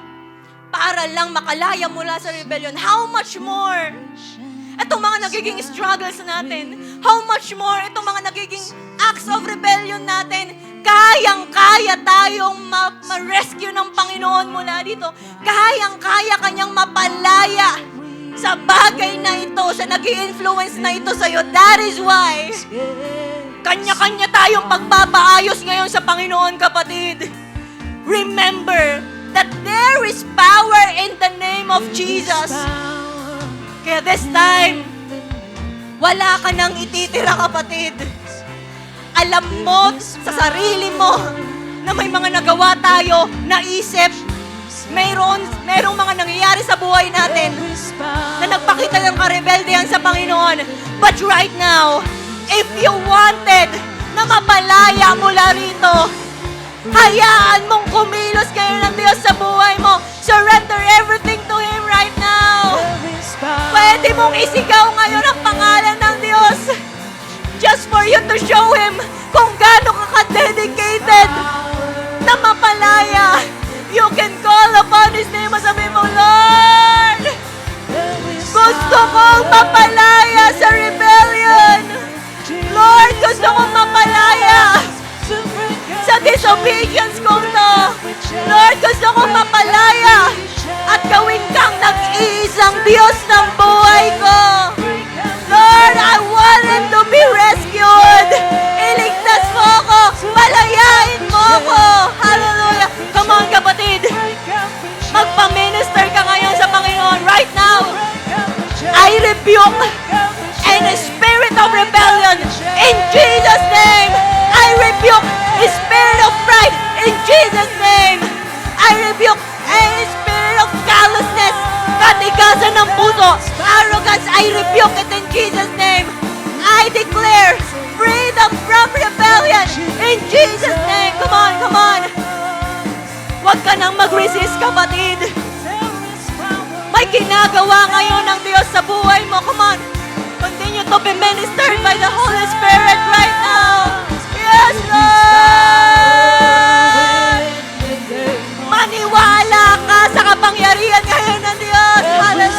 para lang makalaya mula sa rebellion, how much more itong mga nagiging struggles natin, how much more itong mga nagiging acts of rebellion natin, kayang-kaya tayong ma-rescue ng Panginoon mula dito. Kayang-kaya Kanyang mapalaya sa bagay na ito, sa nag-i-influence na ito sa'yo. That is why kanya-kanya tayong pagpapaayos ngayon sa Panginoon, kapatid. Remember that there is power in the name of Jesus. Kaya this time, wala ka nang ititira, kapatid. Alam mo sa sarili mo na may mga nagawa tayo, naisip, Merong mga nangyayari sa buhay natin na nagpakita ng karebeldehan sa Panginoon. But right now, if you wanted na mapalaya mula rito, hayaan mong kumilos kayo ng Diyos sa buhay mo. Surrender everything to Him right now. Pwede mong isigaw ngayon ang pangalan ng Diyos just for you to show Him kung gaano ka ka-dedicated na mapalaya. You can call upon His name at sabi mo, Lord, gusto kong mapalaya sa rebellion. Lord, gusto kong mapalaya sa disobedience kong to. Lord, gusto kong mapalaya at gawin kang nag-iisang Diyos ng buhay ko. Lord, I wanted to be rescued. Iligtas mo ako. Palayain mo ako. Hallelujah. Come on, kapatid. Magpa-minister ka ngayon sa Panginoon right now. I rebuke any spirit of rebellion in Jesus' name. I rebuke the spirit of pride in Jesus' name. I rebuke any spirit of callousness, katigasan ng puso, arrogance. I rebuke it in Jesus' name. I declare freedom from rebellion in Jesus' name. Come on, come on. Huwag ka nang mag-resist, kapatid. May ginagawa ngayon ng Diyos sa buhay mo. Come on. Continue to be ministered by the Holy Spirit right now. Yes, Lord! Maniwala ka sa kapangyarihan ngayon ng Diyos. Hallelujah!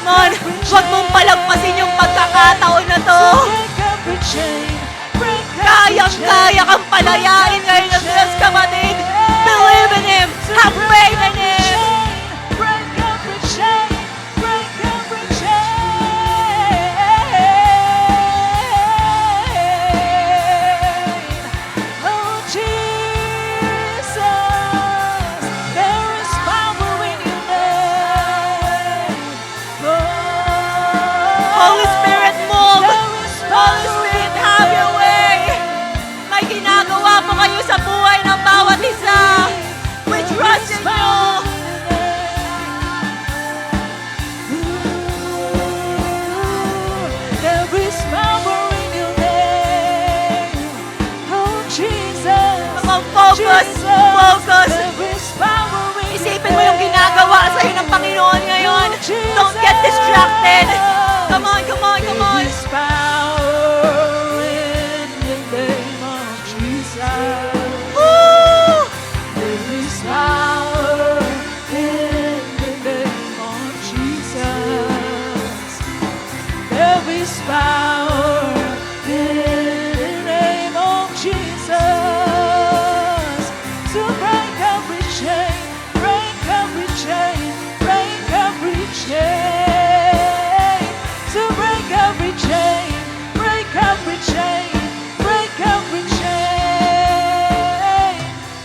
Come on, huwag mong palagpasin yung pagkakataon na to. Kayang-kaya kang palayain ngayon ng Diyos, kapatid. Believe in Him. Have faith in Him. Holy Spirit, move. Holy Spirit, have your way. May ginagawa po kayo sa buhay ng bawat isa. We trust in you. There is power in your name. Oh, Jesus. Come on, focus. Focus. There is power in your Isipin mo yung ginagawa sa'yo ng Panginoon ngayon. Don't get distracted. Come on, come on, come on. There is power in the name of Jesus. Woo! There is power in the name of Jesus. There is power in the name of Jesus to break every chain, break every chain, break every chain, to break every chain, break every chain, break every chain,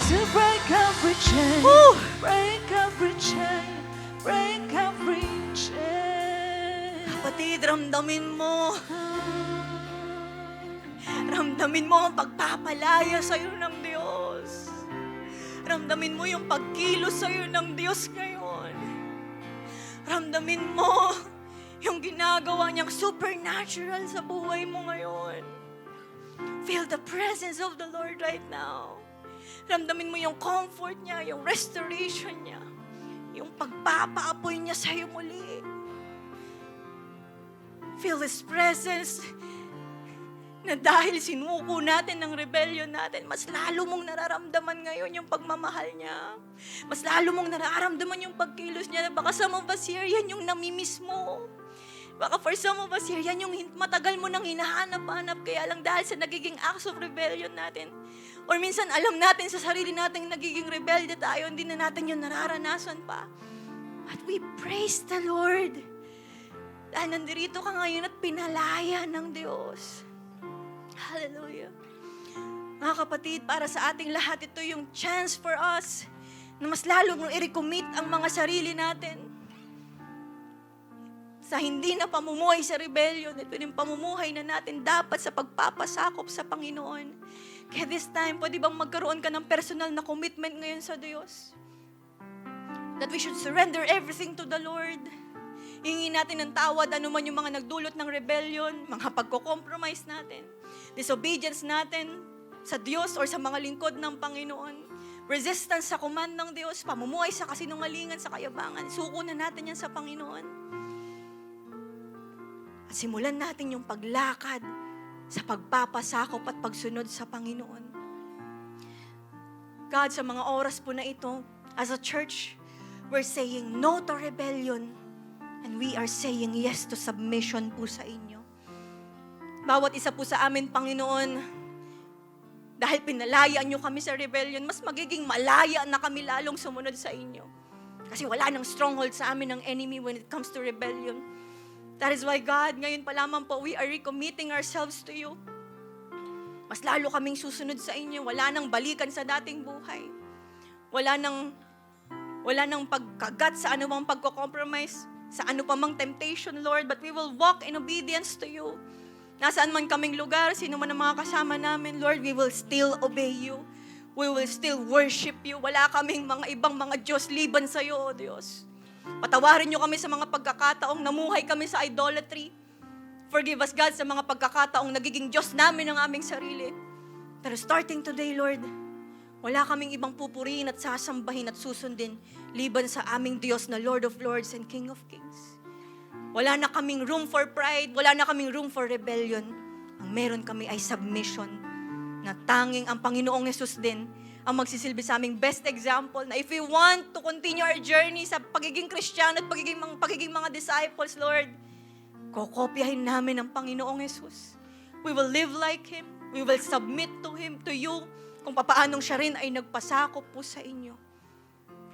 to break every chain, Woo! break every chain, break every chain. Kapatid, ramdamin mo. Ramdamin mo ang pagpapalaya sa'yo ng Diyos. Ramdamin mo yung pagkilos sa'yo ng Diyos ngayon. Ramdamin mo yung ginagawa niyang supernatural sa buhay mo ngayon. Feel the presence of the Lord right now. Ramdamin mo yung comfort niya, yung restoration niya, yung pagpapaapoy niya sa'yo muli. Feel His presence na dahil sinuko natin ng rebellion natin, mas lalo mong nararamdaman ngayon yung pagmamahal niya. Mas lalo mong nararamdaman yung pagkilos niya. Baka some of us here, yan yung namimiss mo. Baka for some of us here, yan yung matagal mo nang hinahanap-hanap, kaya lang dahil sa nagiging acts of rebellion natin. Or minsan alam natin sa sarili natin nagiging rebelde tayo, hindi na natin yung nararanasan pa. But we praise the Lord. Dahil nandirito ka ngayon at pinalaya ng Diyos. Hallelujah. Mga kapatid, para sa ating lahat, ito yung chance for us na mas lalong i-recommit ang mga sarili natin sa hindi na pamumuhay sa rebellion. Ito yung pamumuhay na natin dapat sa pagpapasakop sa Panginoon. Kaya this time, pwede bang magkaroon ka ng personal na commitment ngayon sa Diyos? That we should surrender everything to the Lord. Hingin natin ng tawad, ano man yung mga nagdulot ng rebellion, mga pagko-compromise natin, disobedience natin sa Diyos or sa mga lingkod ng Panginoon, resistance sa command ng Diyos, pamumuhay sa kasinungalingan, sa kayabangan, suko na natin yan sa Panginoon. At simulan natin yung paglakad sa pagpapasakop at pagsunod sa Panginoon. God, sa mga oras po na ito, as a church, we're saying no to rebellion and we are saying yes to submission po sa inyo. Bawat isa po sa amin, Panginoon, dahil pinalaya nyo kami sa rebellion, mas magiging malaya na kami lalong sumunod sa inyo. Kasi wala nang stronghold sa amin ng enemy when it comes to rebellion. That is why, God, ngayon pa lamang po, we are recommitting ourselves to you. Mas lalo kaming susunod sa inyo. Wala nang balikan sa dating buhay. Wala nang pagkagat sa anumang pagko-compromise, sa ano pa mang temptation, Lord, but we will walk in obedience to you. Nasaan man kaming lugar, sino man ang mga kasama namin, Lord, we will still obey you. We will still worship you. Wala kaming mga ibang mga Diyos liban sa iyo, O Diyos. Patawarin niyo kami sa mga pagkakataong namuhay kami sa idolatry. Forgive us, God, sa mga pagkakataong nagiging Diyos namin ang aming sarili. Pero starting today, Lord, wala kaming ibang pupurihin at sasambahin at susundin liban sa aming Diyos na Lord of Lords and King of Kings. Wala na kaming room for pride, wala na kaming room for rebellion. Ang meron kami ay submission na tanging ang Panginoong Yesus din ang magsisilbi sa aming best example na if we want to continue our journey sa pagiging Kristiyano at pagiging mga disciples, Lord, kokopyahin namin ang Panginoong Yesus. We will live like Him. We will submit to Him, to you, kung papaanong siya rin ay nagpasakop po sa inyo.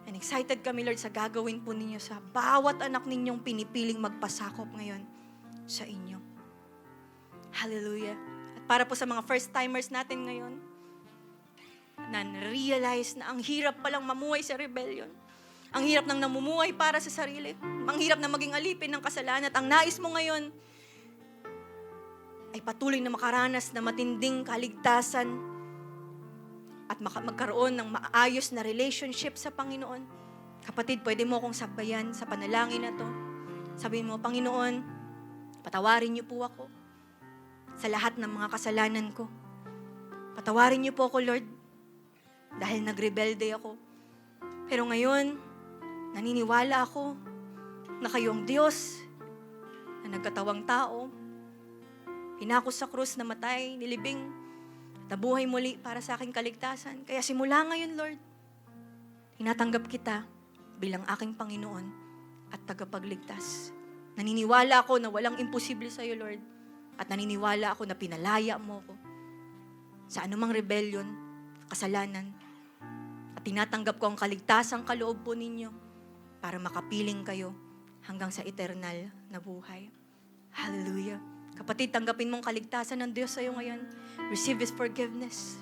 And excited kami, Lord, sa gagawin po ninyo sa bawat anak ninyong pinipiling magpasakop ngayon sa inyo. Hallelujah. At para po sa mga first-timers natin ngayon, na realize na ang hirap palang mamuhay sa rebellion. Ang hirap nang namumuhay para sa sarili. Ang hirap na maging alipin ng kasalanan. At ang nais mo ngayon ay patuloy na makaranas na matinding kaligtasan at magkaroon ng maayos na relationship sa Panginoon. Kapatid, pwede mo akong sabayan sa panalangin na to. Sabihin mo, Panginoon, patawarin niyo po ako sa lahat ng mga kasalanan ko. Patawarin niyo po ako, Lord, dahil nagrebelde ako. Pero ngayon, naniniwala ako na kayo ang Diyos na nagkatawang tao, hinako sa krus, namatay, nilibing, at nabuhay muli para sa aking kaligtasan. Kaya simula ngayon, Lord, tinatanggap kita bilang aking Panginoon at tagapagligtas. Naniniwala ako na walang imposible sa iyo, Lord, at naniniwala ako na pinalaya mo ako sa anumang rebellion, kasalanan, at tinatanggap ko ang kaligtasang kaloob po ninyo para makapiling kayo hanggang sa eternal na buhay. Hallelujah. Kapatid, tanggapin mong kaligtasan ng Diyos sa iyo ngayon. Receive His forgiveness.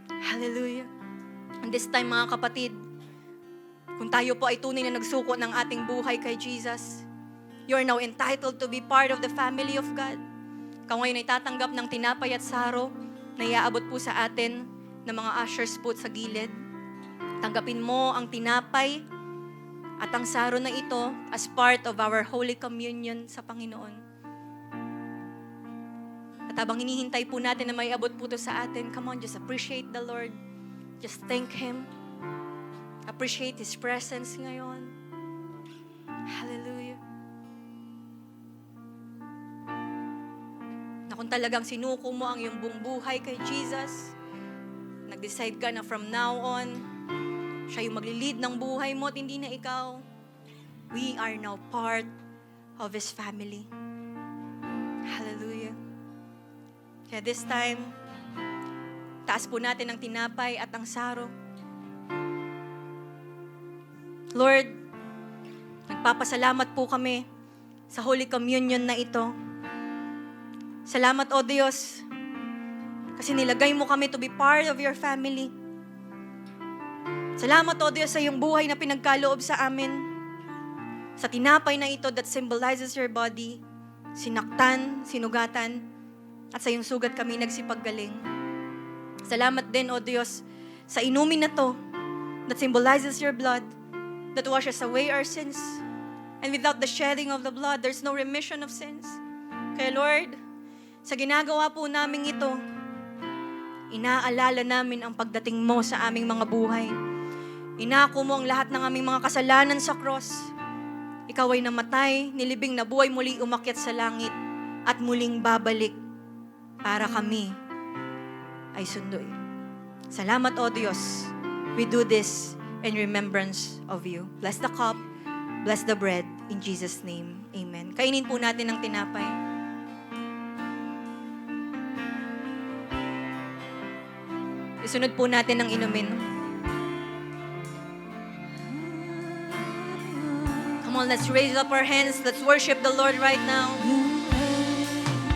Hallelujah. And this time, mga kapatid, kung tayo po ay tunay na nagsuko ng ating buhay kay Jesus, you are now entitled to be part of the family of God. Ikaw ngayon ay tatanggap ng tinapay at saro na iaabot po sa atin ng mga ushers po sa gilid. Tanggapin mo ang tinapay at ang saro na ito as part of our Holy Communion sa Panginoon. At habang hinihintay po natin na may abot po ito sa atin, come on, just appreciate the Lord. Just thank Him. Appreciate His presence ngayon. Hallelujah. Na kung talagang sinuko mo ang iyong buong buhay kay Jesus, nag-decide ka na from now on, siya yung magli-lead ng buhay mo at hindi na ikaw, we are now part of His family. Hallelujah. Kaya this time, taas po natin ang tinapay at ang saro. Lord, nagpapasalamat po kami sa Holy Communion na ito. Salamat, O Diyos, Kasi nilagay mo kami to be part of your family. Salamat, O Diyos, sa iyong buhay na pinagkaloob sa amin. Sa tinapay na ito that symbolizes your body, sinaktan, sinugatan, at sa iyong sugat kami nagsipaggaling. Salamat din, O Diyos, sa inumin na to that symbolizes your blood, that washes away our sins. And without the shedding of the blood, there's no remission of sins. Kaya Lord, sa ginagawa po namin ito, inaalala namin ang pagdating mo sa aming mga buhay. Inako mo ang lahat ng aming mga kasalanan sa cross. Ikaw ay namatay, nilibing na buhay, muli umakyat sa langit, at muling babalik para kami ay sunduin. Salamat, O Diyos. We do this in remembrance of you. Bless the cup, bless the bread, in Jesus' name. Amen. Kainin po natin ang tinapay. Isunod po natin ang inumin. Come on, let's raise up our hands. Let's worship the Lord right now.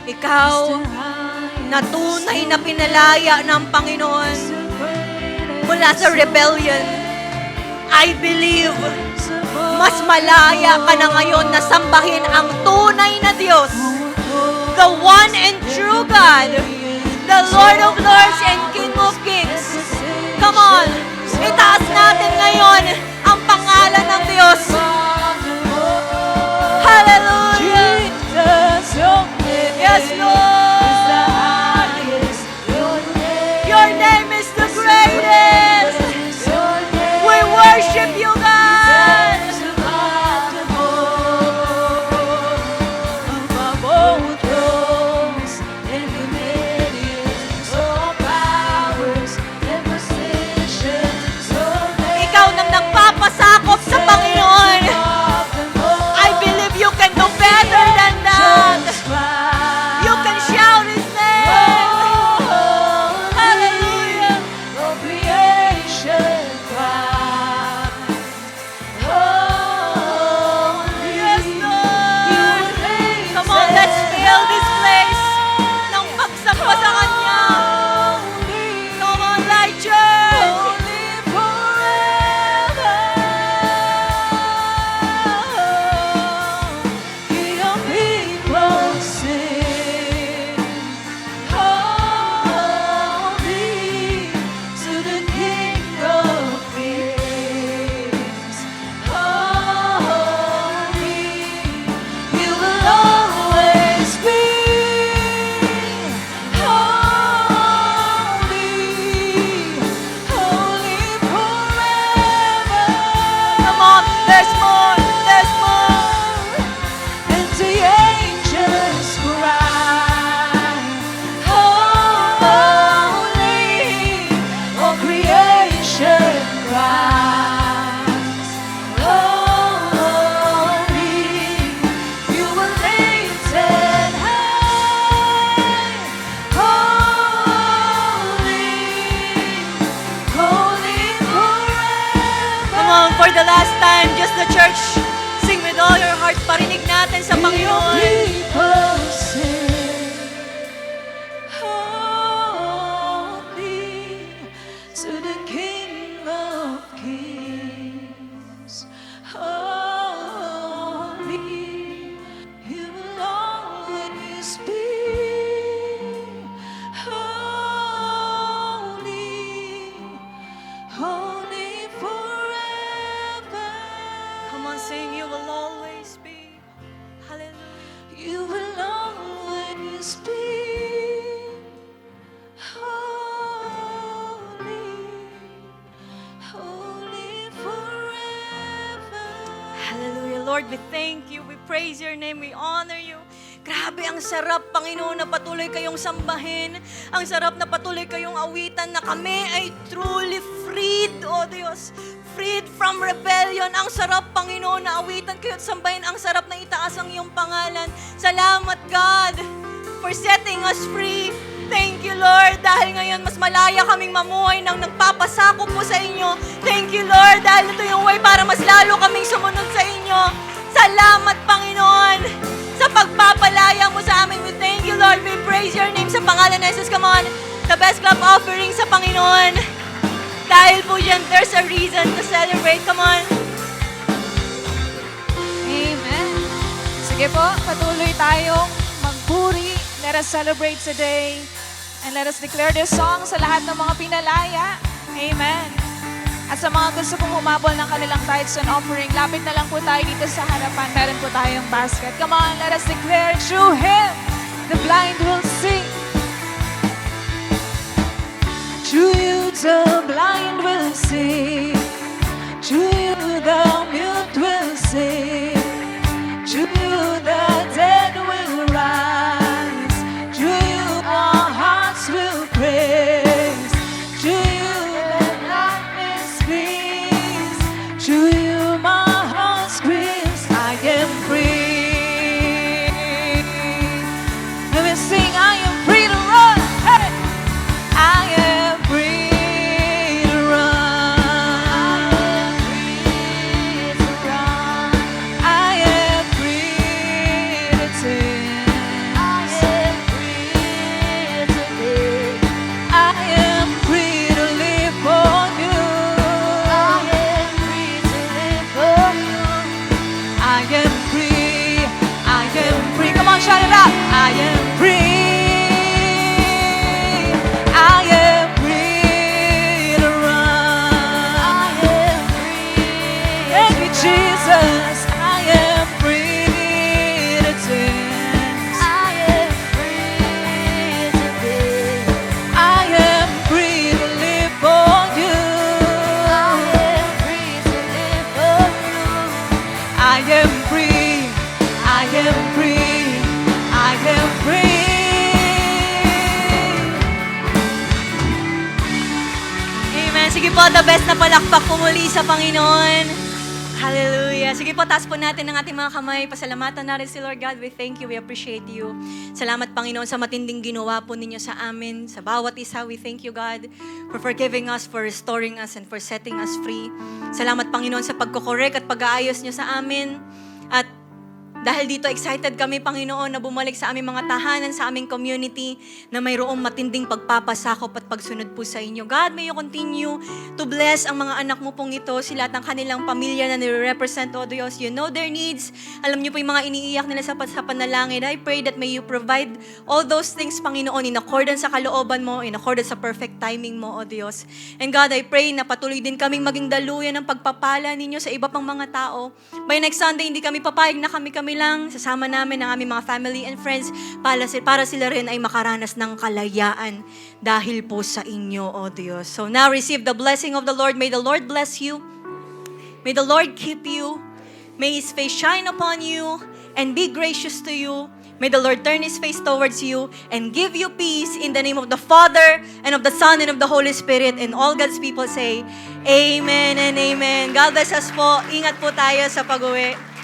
Ikaw na tunay na pinalaya ng Panginoon mula sa rebellion. I believe mas malaya ka na ngayon na sambahin ang tunay na Diyos, the one and true God, the Lord of Lords and King of Kings. Come on, itaas natin ngayon ang pangalan ng Diyos. Hallelujah! Yes, Lord! Your name is the greatest! We worship you, God! Ikaw nang nagpapasakop sa Panginoon. I believe you can do better than that. You can shout His name. Hallelujah. Yes, Lord. Come on, let's fill this place ng pagsamba sa Kanya. Come on, Light Church. Come on, there's more, there's more. Come on, for the last time, just the church, sing with all your heart. Parinig natin sa Panginoon. To the King of Kings, holy, you will always be holy, holy forever. Come on, sing, you will always be. Hallelujah. You will always be holy, holy forever. Hallelujah. Lord, we thank you. We praise your name. We honor you. Grabe, ang sarap, Panginoon, na patuloy kayong sambahin. Ang sarap na patuloy kayong awitan na kami ay truly freed, O Diyos. Freed from rebellion. Ang sarap, Panginoon, na awitan kayo at sambahin. Ang sarap na itaas ang iyong pangalan. Salamat, God, for setting us free. Thank you, Lord, dahil ngayon mas malaya kaming mamuhay nang nagpapasakop po sa inyo. Thank you, Lord, dahil ito yung way para mas lalo kaming sumunod sa inyo. Salamat, Panginoon, sa pagpapalaya mo sa amin. We thank you, Lord. We praise your name sa pangalan ni Jesus. Come on. the best clap offering sa Panginoon. Dahil po yan, there's a reason to celebrate. Come on. Amen. Sige po, patuloy tayong magpuri. Let us celebrate today. And let us declare this song sa lahat ng mga pinalaya. Amen. At sa mga gusto pong humabol ng kanilang tithes and offering, lapit na lang po tayo dito sa harapan. Meron po tayong basket. Come on, let us declare, through Him, the blind will see. Through you, the blind will see. Through you, the mute will sing. Through you, the dead will rise. Through you, our hearts will praise. Through you, the darkness flees. Through you, my heart screams, I am free. Let me sing, I am free to run. Hey! I am free to run. I am free to sing. I am free to live for you. I am free. I am free. Come on, shout it out. I am free. I am free to run. Thank you, Jesus. I am free to dance. I am free to live for you. I am free. I am free. I am free. Amen. Sige po, the best na palakpak po muli sa Panginoon. Hallelujah. Sige po, taas po natin ang ating mga kamay. Pasalamatan natin si Lord God. We thank you. We appreciate you. Salamat, Panginoon, sa matinding ginawa po ninyo sa amin. Sa bawat isa, we thank you, God, for forgiving us, for restoring us, and for setting us free. Salamat, Panginoon, sa pagkokorek at pag-aayos nyo sa amin. At dahil dito, excited kami, Panginoon, na bumalik sa aming mga tahanan, sa aming community, na mayroong matinding pagpapasakop at pagsunod po sa inyo. God, may you continue to bless ang mga anak mo pong ito, sila at ang kanilang pamilya na nire-represent, O Diyos. You know their needs. Alam niyo po yung mga iniiyak nila sa panalangin. I pray that may you provide all those things, Panginoon, in accordance sa kalooban mo, in accordance sa perfect timing mo, O Diyos. And God, I pray na patuloy din kaming maging daluyan ng pagpapala ninyo sa iba pang mga tao. By next Sunday, hindi kami papayag na kami lang, sasama namin ang aming mga family and friends para sila rin ay makaranas ng kalayaan dahil po sa inyo, O Diyos. So now receive the blessing of the Lord. May the Lord bless you. May the Lord keep you. May His face shine upon you and be gracious to you. May the Lord turn His face towards you and give you peace in the name of the Father and of the Son and of the Holy Spirit. And all God's people say, Amen and Amen. God bless us po. Ingat po tayo sa pag-uwi.